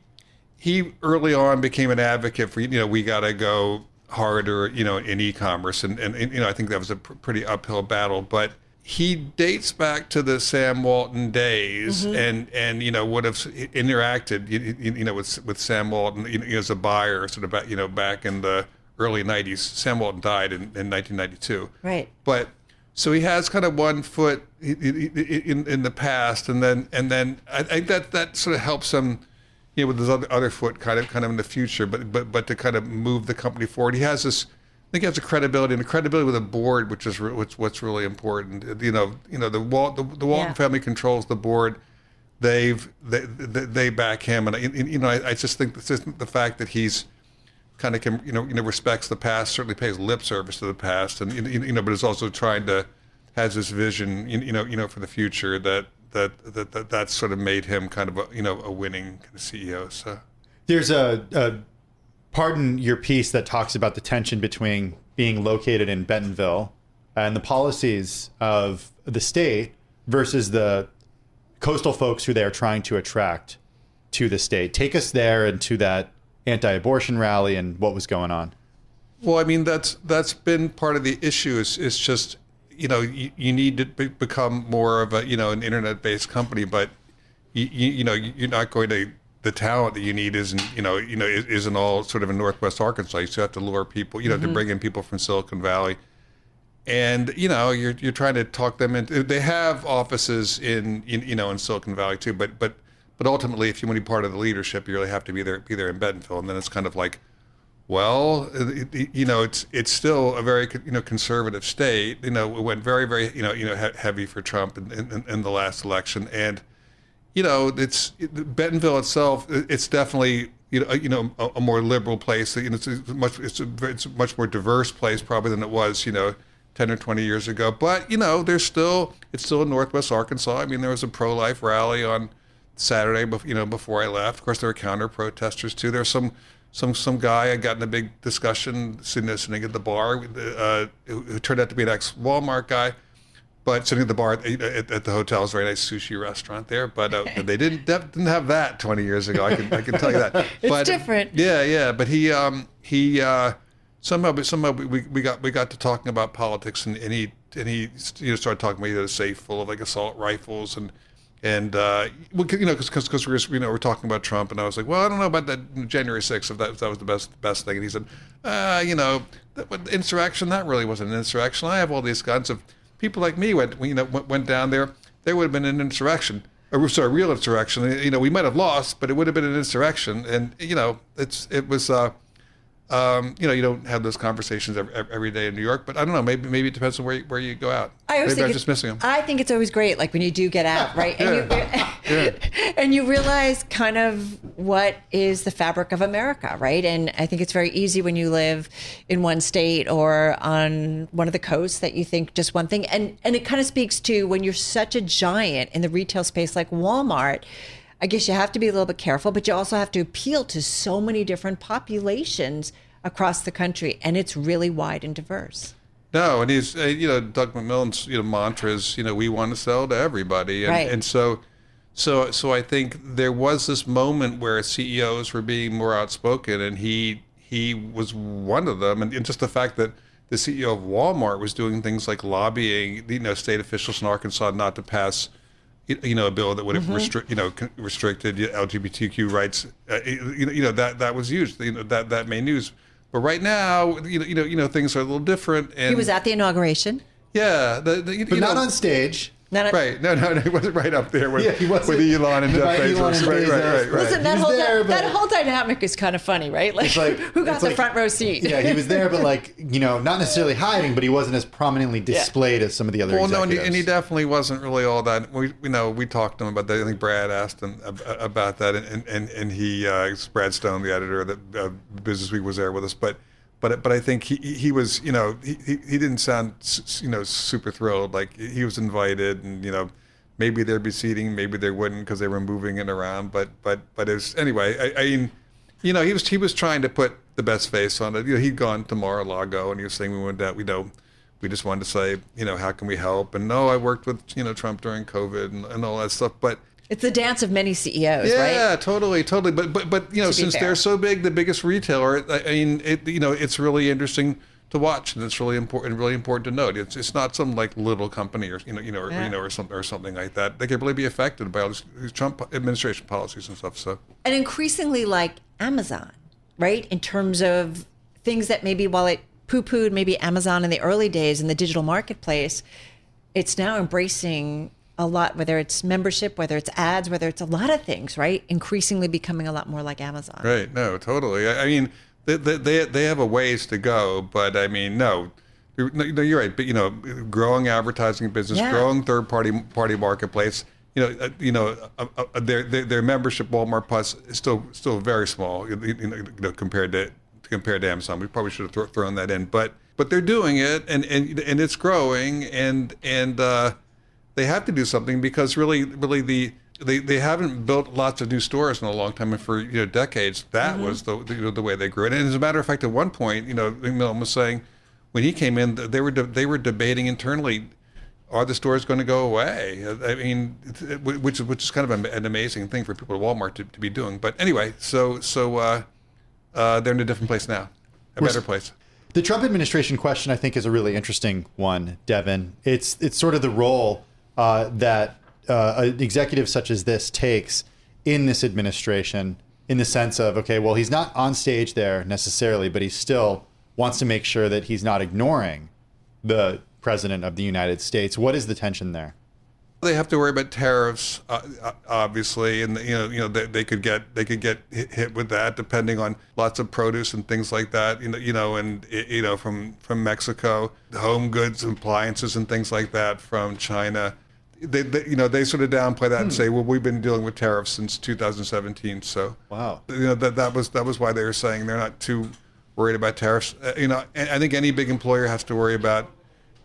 early on became an advocate for we got to go harder, in e-commerce. And I think that was a pretty uphill battle. But he dates back to the Sam Walton days and would have interacted, with Sam Walton, as a buyer sort of back in the early 90s. Sam Walton died in 1992. Right. But so he has kind of one foot in the past, and then I think that sort of helps him, with his other foot kind of in the future, but to kind of move the company forward. He has this, I think he has a credibility with a board, which is what's really important. The Walton family controls the board. They back him, and I just think the fact that he's kind of respects the past, certainly pays lip service to the past, and but is also has this vision, for the future that's sort of made him kind of a winning kind of CEO. So there's a part in your piece that talks about the tension between being located in Bentonville and the policies of the state versus the coastal folks who they are trying to attract to the state. Take us there and to that anti-abortion rally and what was going on. Well, I mean, that's been part of the issue is just, you need to become more of a, an internet-based company, but you're not going to, the talent that you need isn't all sort of in Northwest Arkansas. You still have to lure people, to bring in people from Silicon Valley. And, you're trying to talk them into, they have offices in Silicon Valley too, but ultimately, if you want to be part of the leadership, you really have to be there in Bentonville. And then it's kind of like, well, it's still a very conservative state. It went very, very heavy for Trump in the last election, and it's Bentonville itself. It's definitely a more liberal place. It's a much more diverse place probably than it was 10 or 20 years ago. But it's still in Northwest Arkansas. I mean, there was a pro-life rally on Saturday, before I left. Of course, there were counter protesters too. There's some guy I got in a big discussion sitting at the bar who turned out to be an ex-Walmart guy, but sitting at the bar at the hotel. It's a very nice sushi restaurant there, but they didn't have that 20 years ago. I can tell you that. It's different. Yeah. But he somehow we got to talking about politics, and he started talking about the safe full of like assault rifles and because we're talking about Trump, and I was like, well, I don't know about that January 6th, if that was the best thing. And he said, insurrection, that really wasn't an insurrection. I have all these guns. If people like me went down there would have been an insurrection, a real insurrection. We might have lost, but it would have been an insurrection. And it was. You don't have those conversations every day in New York, but I don't know. Maybe it depends on where you go out. Maybe I'm just missing them. I think it's always great, like when you do get out, right? And you realize kind of what is the fabric of America, right? And I think it's very easy when you live in one state or on one of the coasts that you think just one thing. And it kind of speaks to when you're such a giant in the retail space like Walmart. I guess you have to be a little bit careful, but you also have to appeal to so many different populations across the country, and it's really wide and diverse. No, and he's, Doug McMillan's, mantra is, we want to sell to everybody, and, right. And so I think there was this moment where CEOs were being more outspoken, and he was one of them, and just the fact that the CEO of Walmart was doing things like lobbying, state officials in Arkansas not to pass a bill that would have restricted LGBTQ rights. That was huge. That made news. But right now, things are a little different. And he was at the inauguration. Yeah, but not on stage. Right. No, he wasn't right up there with Elon and Jeff Bezos. Right. Listen, that whole dynamic is kind of funny, right? Like who got the front row seat? Yeah, he was there, but not necessarily hiding, but he wasn't as prominently displayed as some of the other executives. No, and he definitely wasn't really all that. We talked to him about that. I think Brad asked him about that, and he, Brad Stone, the editor of the Businessweek, was there with us, but I think he was, he didn't sound, super thrilled. Like he was invited, and maybe there'd be seating, maybe there wouldn't because they were moving it around. But it was, anyway. I mean, he was trying to put the best face on it. He'd gone to Mar-a-Lago, and he was saying we went down. We just wanted to say, how can we help? And no, I worked with Trump during COVID and all that stuff. But It's the dance of many CEOs, right? Yeah, totally. But since they're so big, the biggest retailer, I mean, it's really interesting to watch, and it's really important to note. It's not some like little company or something like that. They could really be affected by all these Trump administration policies and stuff. So, and increasingly like Amazon, right? In terms of things that maybe while it poo-pooed maybe Amazon in the early days in the digital marketplace, it's now embracing a lot, whether it's membership, whether it's ads, whether it's a lot of things, right? Increasingly becoming a lot more like Amazon. Right. No, totally. I mean, they have a ways to go, but I mean, no, you're right. But growing advertising business, growing third-party marketplace. Their membership Walmart Plus is still very small. Compared to Amazon. We probably should have thrown that in, but they're doing it, and it's growing, and they have to do something because really they haven't built lots of new stores in a long time, and for decades that was the way they grew it. And as a matter of fact, at one point, Milton was saying when he came in, they were debating internally, are the stores going to go away? I mean, which is kind of an amazing thing for people at Walmart to be doing. But anyway, so they're in a different place now, a better place. The Trump administration question, I think, is a really interesting one, Devin. It's sort of the role that an executive such as this takes in this administration, in the sense of, okay, well, he's not on stage there necessarily, but he still wants to make sure that he's not ignoring the president of the United States. What is the tension there? They have to worry about tariffs, obviously, and they could get hit with that, depending on lots of produce and things like that. From Mexico, home goods, appliances, and things like that from China. They sort of downplay that and say, well, we've been dealing with tariffs since 2017. So wow, that was why they were saying they're not too worried about tariffs. And I think any big employer has to worry about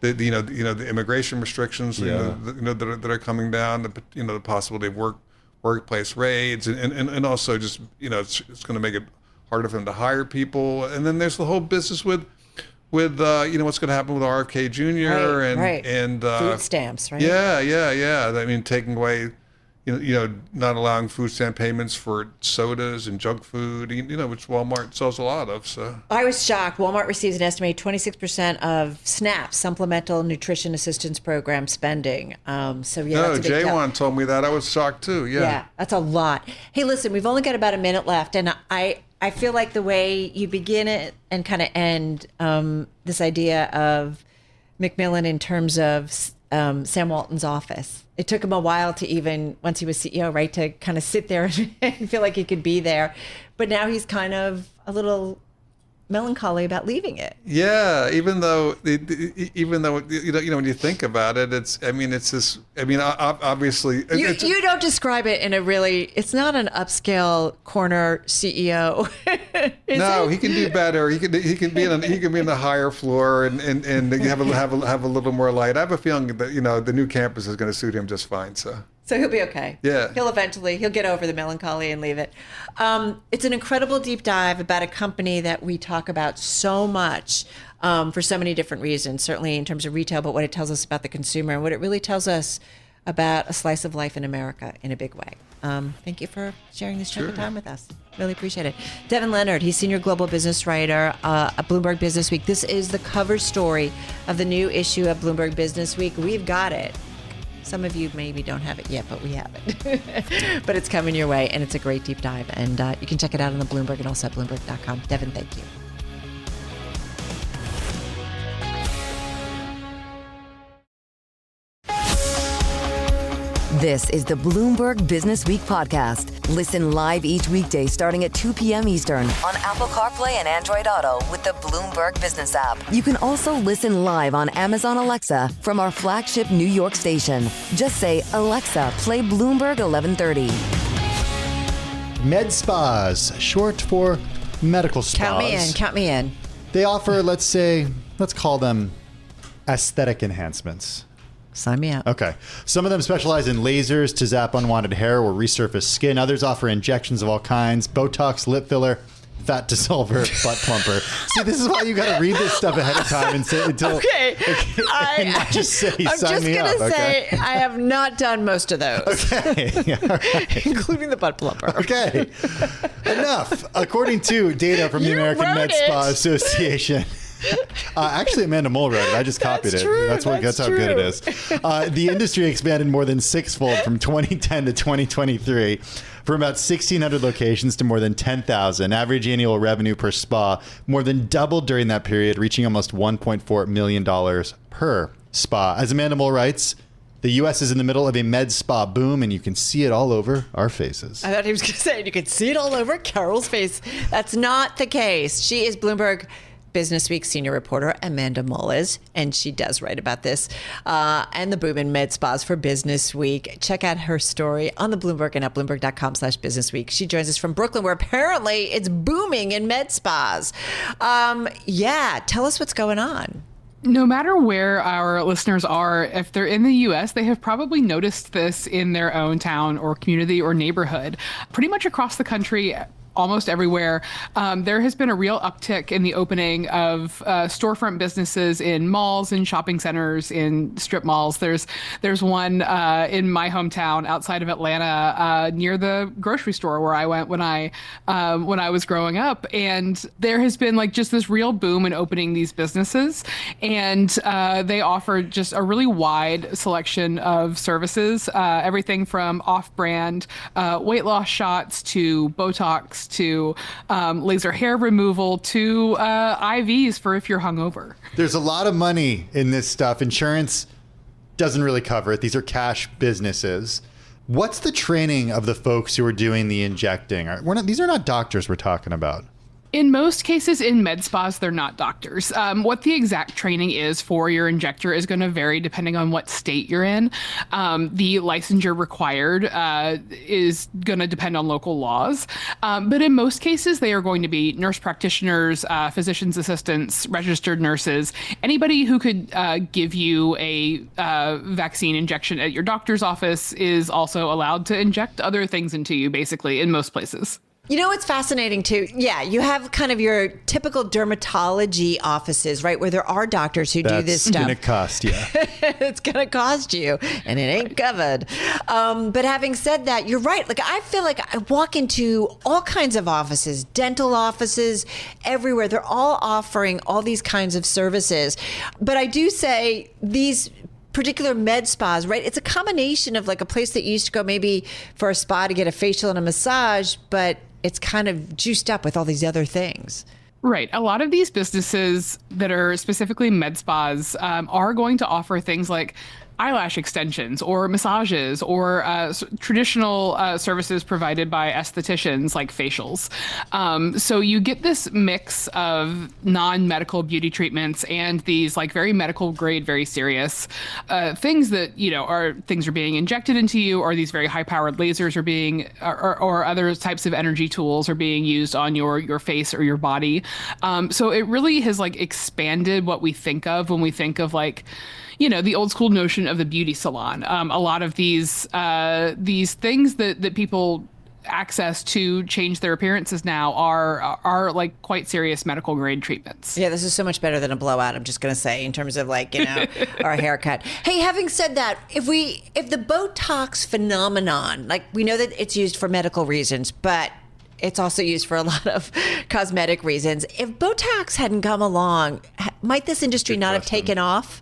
the immigration restrictions that are coming down, the possibility of workplace raids, and also just it's going to make it harder for them to hire people. And then there's the whole business with what's going to happen with RFK Jr. and food stamps, right? Yeah. I mean, taking away, not allowing food stamp payments for sodas and junk food, which Walmart sells a lot of. So I was shocked. Walmart receives an estimated 26% of SNAP, Supplemental Nutrition Assistance Program spending. Jaywan told me that. I was shocked too. Yeah, that's a lot. Hey, listen, we've only got about a minute left, and I feel like the way you begin it and kind of end this idea of Macmillan in terms of Sam Walton's office. It took him a while to even, once he was CEO, right, to kind of sit there and feel like he could be there. But now he's kind of a little melancholy about leaving it. Yeah, even though when you think about it, obviously you don't describe it in a really, it's not an upscale corner CEO. No, he can do better. He can be in the higher floor and have a little more light. I have a feeling that the new campus is going to suit him just fine. So he'll be okay. Yeah. He'll get over the melancholy and leave it. It's an incredible deep dive about a company that we talk about so much for so many different reasons, certainly in terms of retail, but what it tells us about the consumer and what it really tells us about a slice of life in America in a big way. Thank you for sharing this chunk of time with us. Really appreciate it. Devin Leonard, he's senior global business writer at Bloomberg Businessweek. This is the cover story of the new issue of Bloomberg Businessweek. We've got it. Some of you maybe don't have it yet, but we have it. But it's coming your way, and it's a great deep dive. And you can check it out on the Bloomberg and also at Bloomberg.com. Devin, thank you. This is the Bloomberg Business Week podcast. Listen live each weekday starting at 2 p.m. Eastern on Apple CarPlay and Android Auto with the Bloomberg Business App. You can also listen live on Amazon Alexa from our flagship New York station. Just say, Alexa, play Bloomberg 1130. Med spas, short for medical spas. Count me in. They offer, let's call them aesthetic enhancements. Sign me up. Okay. Some of them specialize in lasers to zap unwanted hair or resurface skin. Others offer injections of all kinds, Botox, lip filler, fat dissolver butt plumper. See, this is why you got to read this stuff ahead of time and say until and not just say I'm sign just me gonna up. say I have not done most of those, Okay, all right. including the butt plumper. Okay, enough. According to data from the American wrote Med it. Spa Association. Actually, Amanda Mull wrote it. I just copied it. True. That's how good it is. The industry expanded more than sixfold from 2010 to 2023, from about 1,600 locations to more than 10,000. Average annual revenue per spa more than doubled during that period, reaching almost $1.4 million per spa. As Amanda Mull writes, the U.S. is in the middle of a med spa boom, and you can see it all over our faces. I thought he was going to say you could see it all over Carol's face. That's not the case. She is Bloomberg Businessweek senior reporter Amanda Mull is, and she does write about this and the boom in med spas for Business Week. Check out her story on the Bloomberg and at Bloomberg.com/Businessweek. She joins us from Brooklyn, where apparently it's booming in med spas. Tell us what's going on. No matter where our listeners are, if they're in the U.S., they have probably noticed this in their own town or community or neighborhood. Pretty much across the country, almost everywhere, there has been a real uptick in the opening of storefront businesses in malls and shopping centers, in strip malls. There's one in my hometown outside of Atlanta near the grocery store where I went when I was growing up, and there has been like just this real boom in opening these businesses, and they offer just a really wide selection of services, everything from off-brand weight loss shots to Botox to laser hair removal to IVs for if you're hungover. There's a lot of money in this stuff. Insurance doesn't really cover it. These are cash businesses. What's the training of the folks who are doing the injecting? These are not doctors we're talking about. In most cases in med spas, they're not doctors. What the exact training is for your injector is going to vary depending on what state you're in. The licensure required is going to depend on local laws. But in most cases, they are going to be nurse practitioners, physician's assistants, registered nurses, anybody who could give you a vaccine injection at your doctor's office is also allowed to inject other things into you, basically, in most places. You know what's fascinating too? Yeah, you have kind of your typical dermatology offices, right, where there are doctors who do this stuff. That's going to cost you. It's going to cost you, and it ain't covered. But having said that, you're right. Like, I feel like I walk into all kinds of offices, dental offices, everywhere. They're all offering all these kinds of services. But I do say these particular med spas, right? It's a combination of like a place that you used to go maybe for a spa to get a facial and a massage, but it's kind of juiced up with all these other things. Right. A lot of these businesses that are specifically med spas are going to offer things like eyelash extensions or massages or traditional services provided by estheticians like facials. So you get this mix of non-medical beauty treatments and these like very medical grade, very serious things that, you know, are being injected into you, or these very high powered lasers are being or other types of energy tools are being used on your face or your body. So it really has like expanded what we think of when we think of like, you know, the old school notion of the beauty salon. A lot of these things that people access to change their appearances now are like quite serious medical grade treatments. Yeah, this is so much better than a blowout, I'm just going to say, in terms of like, you know, or a haircut. Hey, having said that, if the Botox phenomenon, like we know that it's used for medical reasons, but it's also used for a lot of cosmetic reasons. If Botox hadn't come along, might this industry not have taken off?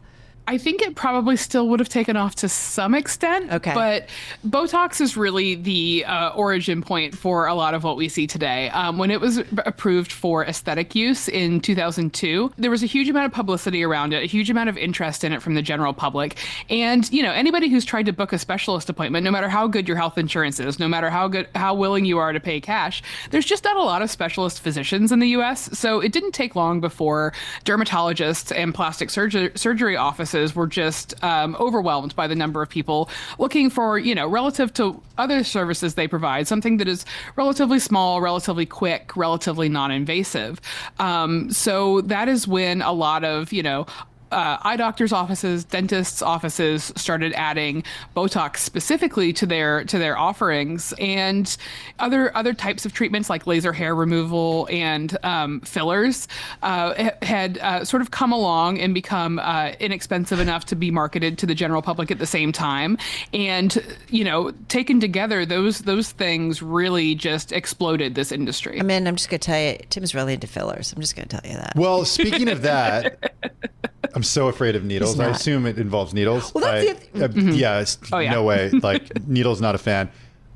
I think it probably still would have taken off to some extent. Okay. But Botox is really the origin point for a lot of what we see today. When it was approved for aesthetic use in 2002, there was a huge amount of publicity around it, a huge amount of interest in it from the general public. And, you know, anybody who's tried to book a specialist appointment, no matter how good your health insurance is, no matter how willing you are to pay cash, there's just not a lot of specialist physicians in the U.S. So it didn't take long before dermatologists and plastic surgery offices were just overwhelmed by the number of people looking for, you know, relative to other services they provide, something that is relatively small, relatively quick, relatively non-invasive. So that is when a lot of, you know, eye doctors' offices, dentists' offices started adding Botox specifically to their offerings, and other types of treatments like laser hair removal and fillers had sort of come along and become inexpensive enough to be marketed to the general public at the same time. And, taken together, those things really just exploded this industry. I mean, I'm just going to tell you, Tim's really into fillers. I'm just going to tell you that. Well, speaking of that, I'm so afraid of needles. I assume it involves needles. Well, that's No way. Like, needles, not a fan.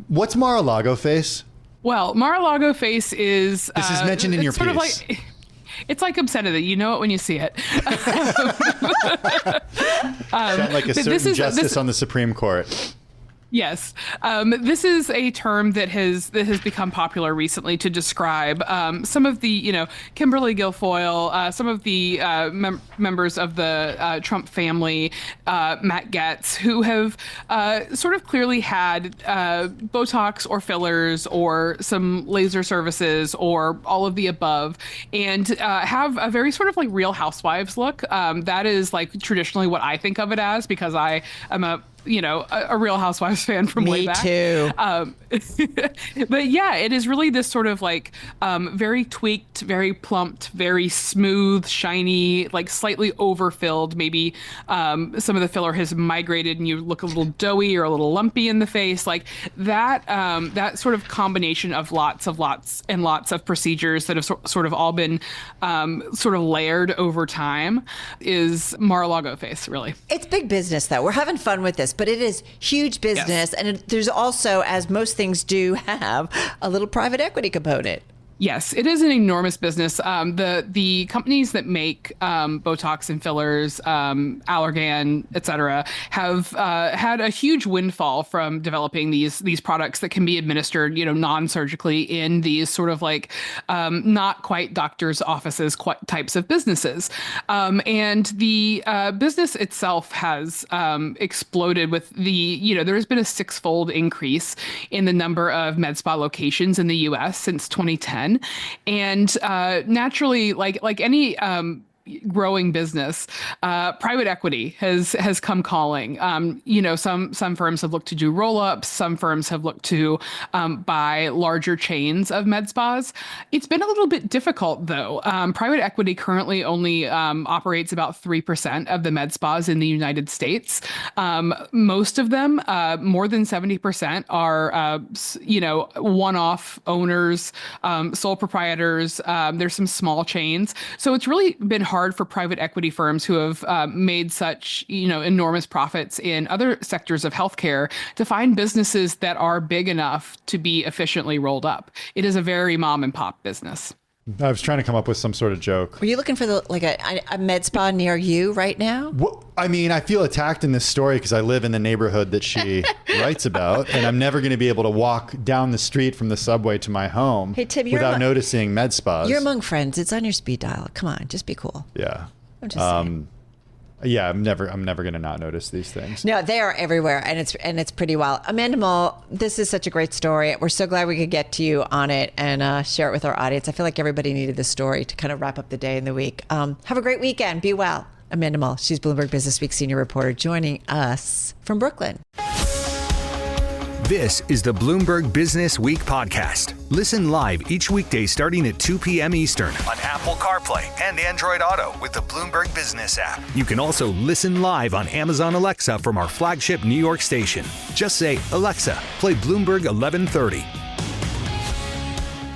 What's Mar-a-Lago face? Well, Mar-a-Lago face is... This is mentioned in your piece. Sort of like, it's like obscenity. You know it when you see it. Sound like a certain justice on the Supreme Court. Yes. This is a term that has become popular recently to describe some of the, Kimberly Guilfoyle, some of the members of the Trump family, Matt Gaetz, who have sort of clearly had Botox or fillers or some laser services or all of the above, and have a very sort of like Real Housewives look. That is like traditionally what I think of it as, because I am a Real Housewives fan from way back. Me too. But yeah, it is really this sort of like very tweaked, very plumped, very smooth, shiny, like slightly overfilled. Maybe some of the filler has migrated and you look a little doughy or a little lumpy in the face. Like that, that sort of combination of lots and lots of procedures that have sort of all been sort of layered over time is Mar-a-Lago face, really. It's big business, though. We're having fun with this, but it is huge business. Yes. And there's also, as most things do, have a little private equity component. Yes, it is an enormous business. The companies that make Botox and fillers, Allergan, et cetera, have had a huge windfall from developing these products that can be administered, non-surgically in these sort of like not quite doctors' offices types of businesses. And the business itself has exploded with there has been a 6-fold increase in the number of med spa locations in the U.S. since 2010. And naturally, like any growing business, private equity has come calling. Some firms have looked to do roll-ups. Some firms have looked to buy larger chains of med spas. It's been a little bit difficult, though. Private equity currently only operates about 3% of the med spas in the United States. Most of them, more than 70%, are one-off owners, sole proprietors. There's some small chains, so it's really been hard for private equity firms who have made such enormous profits in other sectors of healthcare to find businesses that are big enough to be efficiently rolled up. It is a very mom and pop business. I was trying to come up with some sort of joke. Were you looking for a med spa near you right now? Well, I mean, I feel attacked in this story because I live in the neighborhood that she writes about, and I'm never going to be able to walk down the street from the subway to my home without noticing med spas. You're among friends. It's on your speed dial. Come on, just be cool. Yeah. I'm just saying. Yeah, I'm never going to not notice these things. No, they are everywhere, and it's pretty wild. Amanda Mull, this is such a great story. We're so glad we could get to you on it and share it with our audience. I feel like everybody needed this story to kind of wrap up the day and the week. Have a great weekend. Be well. Amanda Mull, she's Bloomberg Businessweek senior reporter, joining us from Brooklyn. This is the Bloomberg Business Week podcast. Listen live each weekday starting at 2 p.m. Eastern on Apple CarPlay and Android Auto with the Bloomberg Business App. You can also listen live on Amazon Alexa from our flagship New York station. Just say, Alexa, play Bloomberg 1130.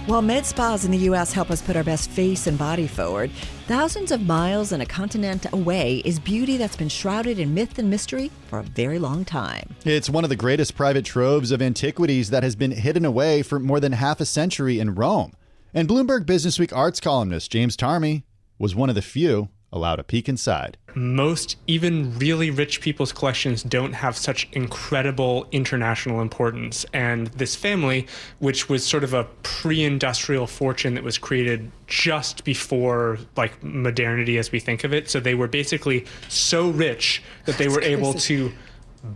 While med spas in the U.S. help us put our best face and body forward, thousands of miles and a continent away is beauty that's been shrouded in myth and mystery for a very long time. It's one of the greatest private troves of antiquities that has been hidden away for more than half a century in Rome. And Bloomberg Businessweek arts columnist James Tarmy was one of the few allowed a peek inside. Most, even really rich people's collections don't have such incredible international importance. And this family, which was sort of a pre-industrial fortune that was created just before like modernity as we think of it. So they were basically so rich that they were able to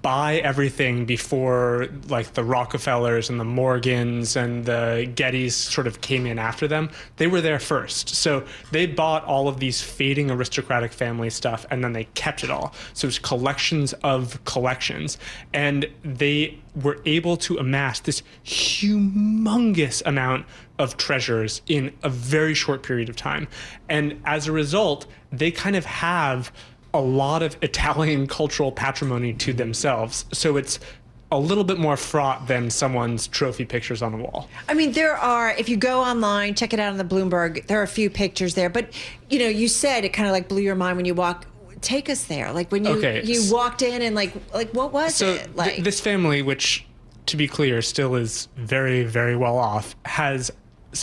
buy everything before like the Rockefellers and the Morgans and the Gettys sort of came in after them. They were there first. So they bought all of these fading aristocratic family stuff and then they kept it all. So it's collections of collections. And they were able to amass this humongous amount of treasures in a very short period of time. And as a result, they kind of have a lot of Italian cultural patrimony to themselves. So it's a little bit more fraught than someone's trophy pictures on the wall. I mean, there are, if you go online, check it out on the Bloomberg, there are a few pictures there. But, you know, you said it kind of like blew your mind when you walk. Take us there. Like when you walked in and like what was it? Like this family, which to be clear, still is very, very well off, has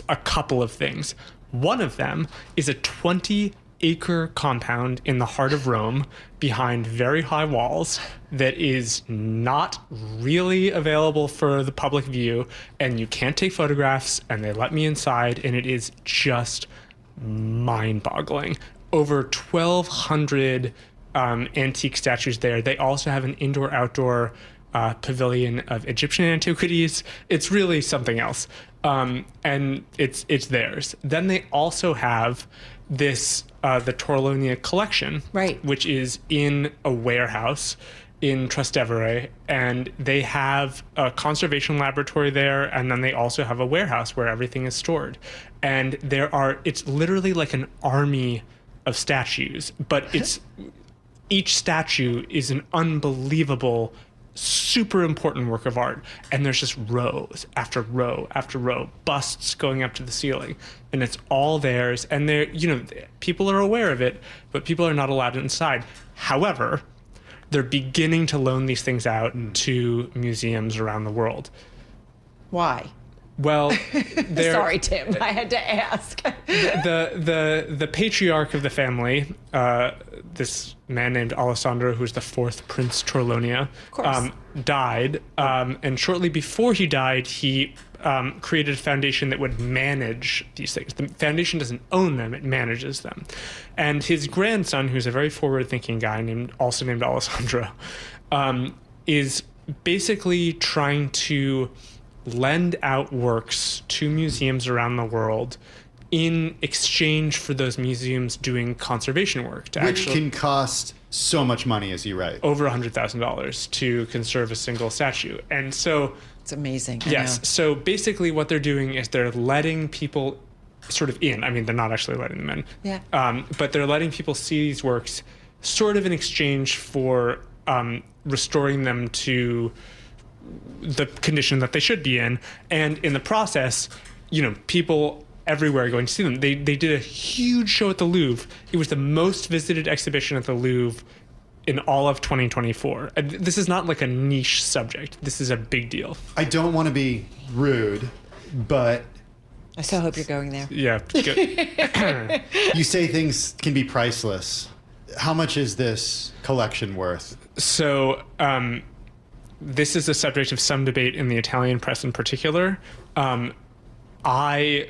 a couple of things. One of them is a 20-acre compound in the heart of Rome behind very high walls that is not really available for the public view, and you can't take photographs, and they let me inside, and it is just mind-boggling. Over 1,200 antique statues there. They also have an indoor-outdoor pavilion of Egyptian antiquities. It's really something else. And it's theirs. Then they also have this, the Torlonia collection, right, which is in a warehouse in Trastevere, and they have a conservation laboratory there, and then they also have a warehouse where everything is stored. And it's literally like an army of statues, but each statue is an unbelievable, super important work of art, and there's just rows after row after row, busts going up to the ceiling, and it's all theirs. And people are aware of it, but people are not allowed inside. However, they're beginning to loan these things out to museums around the world. Why? Well, sorry, Tim, I had to ask. the patriarch of the family, this man named Alessandro, who's the fourth Prince Torlonia, died. And shortly before he died, he created a foundation that would manage these things. The foundation doesn't own them, it manages them. And his grandson, who's a very forward-thinking guy also named Alessandro, is basically trying to lend out works to museums around the world in exchange for those museums doing conservation work. Which can cost so much money, as you write. Over $100,000 to conserve a single statue. And so... It's amazing. Yes. So basically what they're doing is they're letting people sort of in. I mean, they're not actually letting them in. Yeah. But they're letting people see these works sort of in exchange for restoring them to the condition that they should be in. And in the process, people everywhere going to see them. They did a huge show at the Louvre. It was the most visited exhibition at the Louvre in all of 2024. And this is not like a niche subject. This is a big deal. I don't want to be rude, but... I so hope you're going there. Yeah. Good. You say things can be priceless. How much is this collection worth? So, this is a subject of some debate in the Italian press in particular. I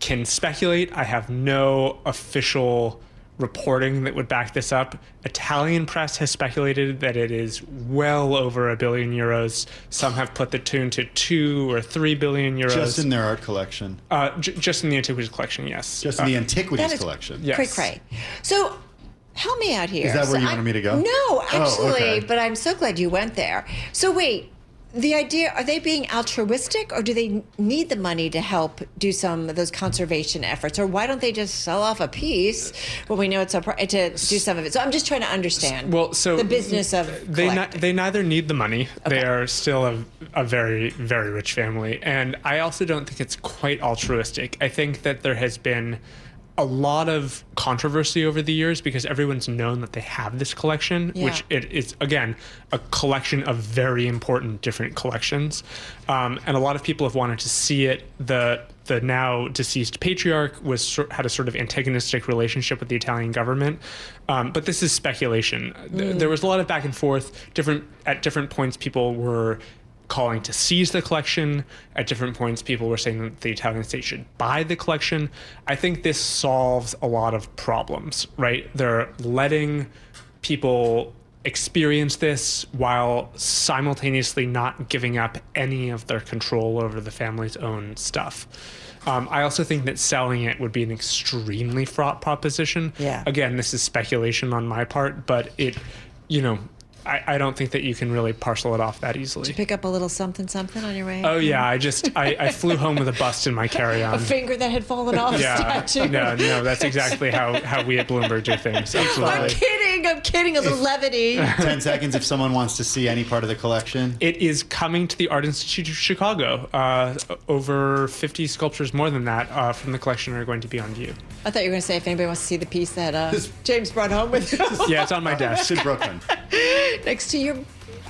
can speculate. I have no official reporting that would back this up. Italian press has speculated that it is well over €1 billion. Some have put the tune to 2 or 3 billion euros. Just in their art collection? Just in the antiquities collection, yes. Just in the antiquities collection? Yes. Cray-cray. So... help me out here. Is that where you wanted me to go? No, actually, okay. But I'm so glad you went there. So wait, the idea, are they being altruistic, or do they need the money to help do some of those conservation efforts? Or why don't they just sell off a piece when we know it's to do some of it? So I'm just trying to understand the business of they neither need the money. Okay. They are still a very, very rich family. And I also don't think it's quite altruistic. I think that there has been a lot of controversy over the years because everyone's known that they have this collection, which it is, again, a collection of very important different collections. And a lot of people have wanted to see it. The now deceased patriarch had a sort of antagonistic relationship with the Italian government. But this is speculation. There was a lot of back and forth. At different points, people were calling to seize the collection. At different points, people were saying that the Italian state should buy the collection. I think this solves a lot of problems, right? They're letting people experience this while simultaneously not giving up any of their control over the family's own stuff. I also think that selling it would be an extremely fraught proposition. Yeah. Again, this is speculation on my part, but I don't think that you can really parcel it off that easily. Did you pick up a little something on your way? Oh, yeah. I flew home with a bust in my carry-on. A finger that had fallen off a statue. No, that's exactly how we at Bloomberg do things. Absolutely. I'm kidding. A little levity. 10 seconds if someone wants to see any part of the collection. It is coming to the Art Institute of Chicago. Over 50 sculptures, more than that, from the collection are going to be on view. I thought you were going to say if anybody wants to see the piece that James brought home with him. Yeah, it's on my desk. It's in Brooklyn. Next to your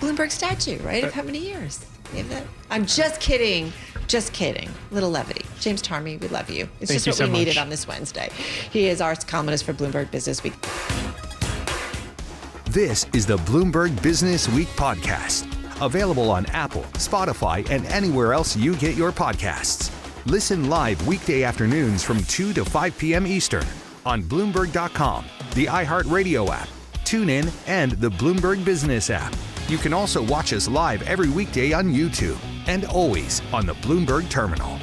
Bloomberg statue, right? Of how many years? You have that? I'm just kidding. Just kidding. Little levity. James Tarmy, we love you. It's just what we needed on this Wednesday. He is arts columnist for Bloomberg Businessweek. This is the Bloomberg Business Week podcast, available on Apple, Spotify, and anywhere else you get your podcasts. Listen live weekday afternoons from 2 to 5 p.m. Eastern on Bloomberg.com, the iHeartRadio app, TuneIn, and the Bloomberg Business App. You can also watch us live every weekday on YouTube and always on the Bloomberg Terminal.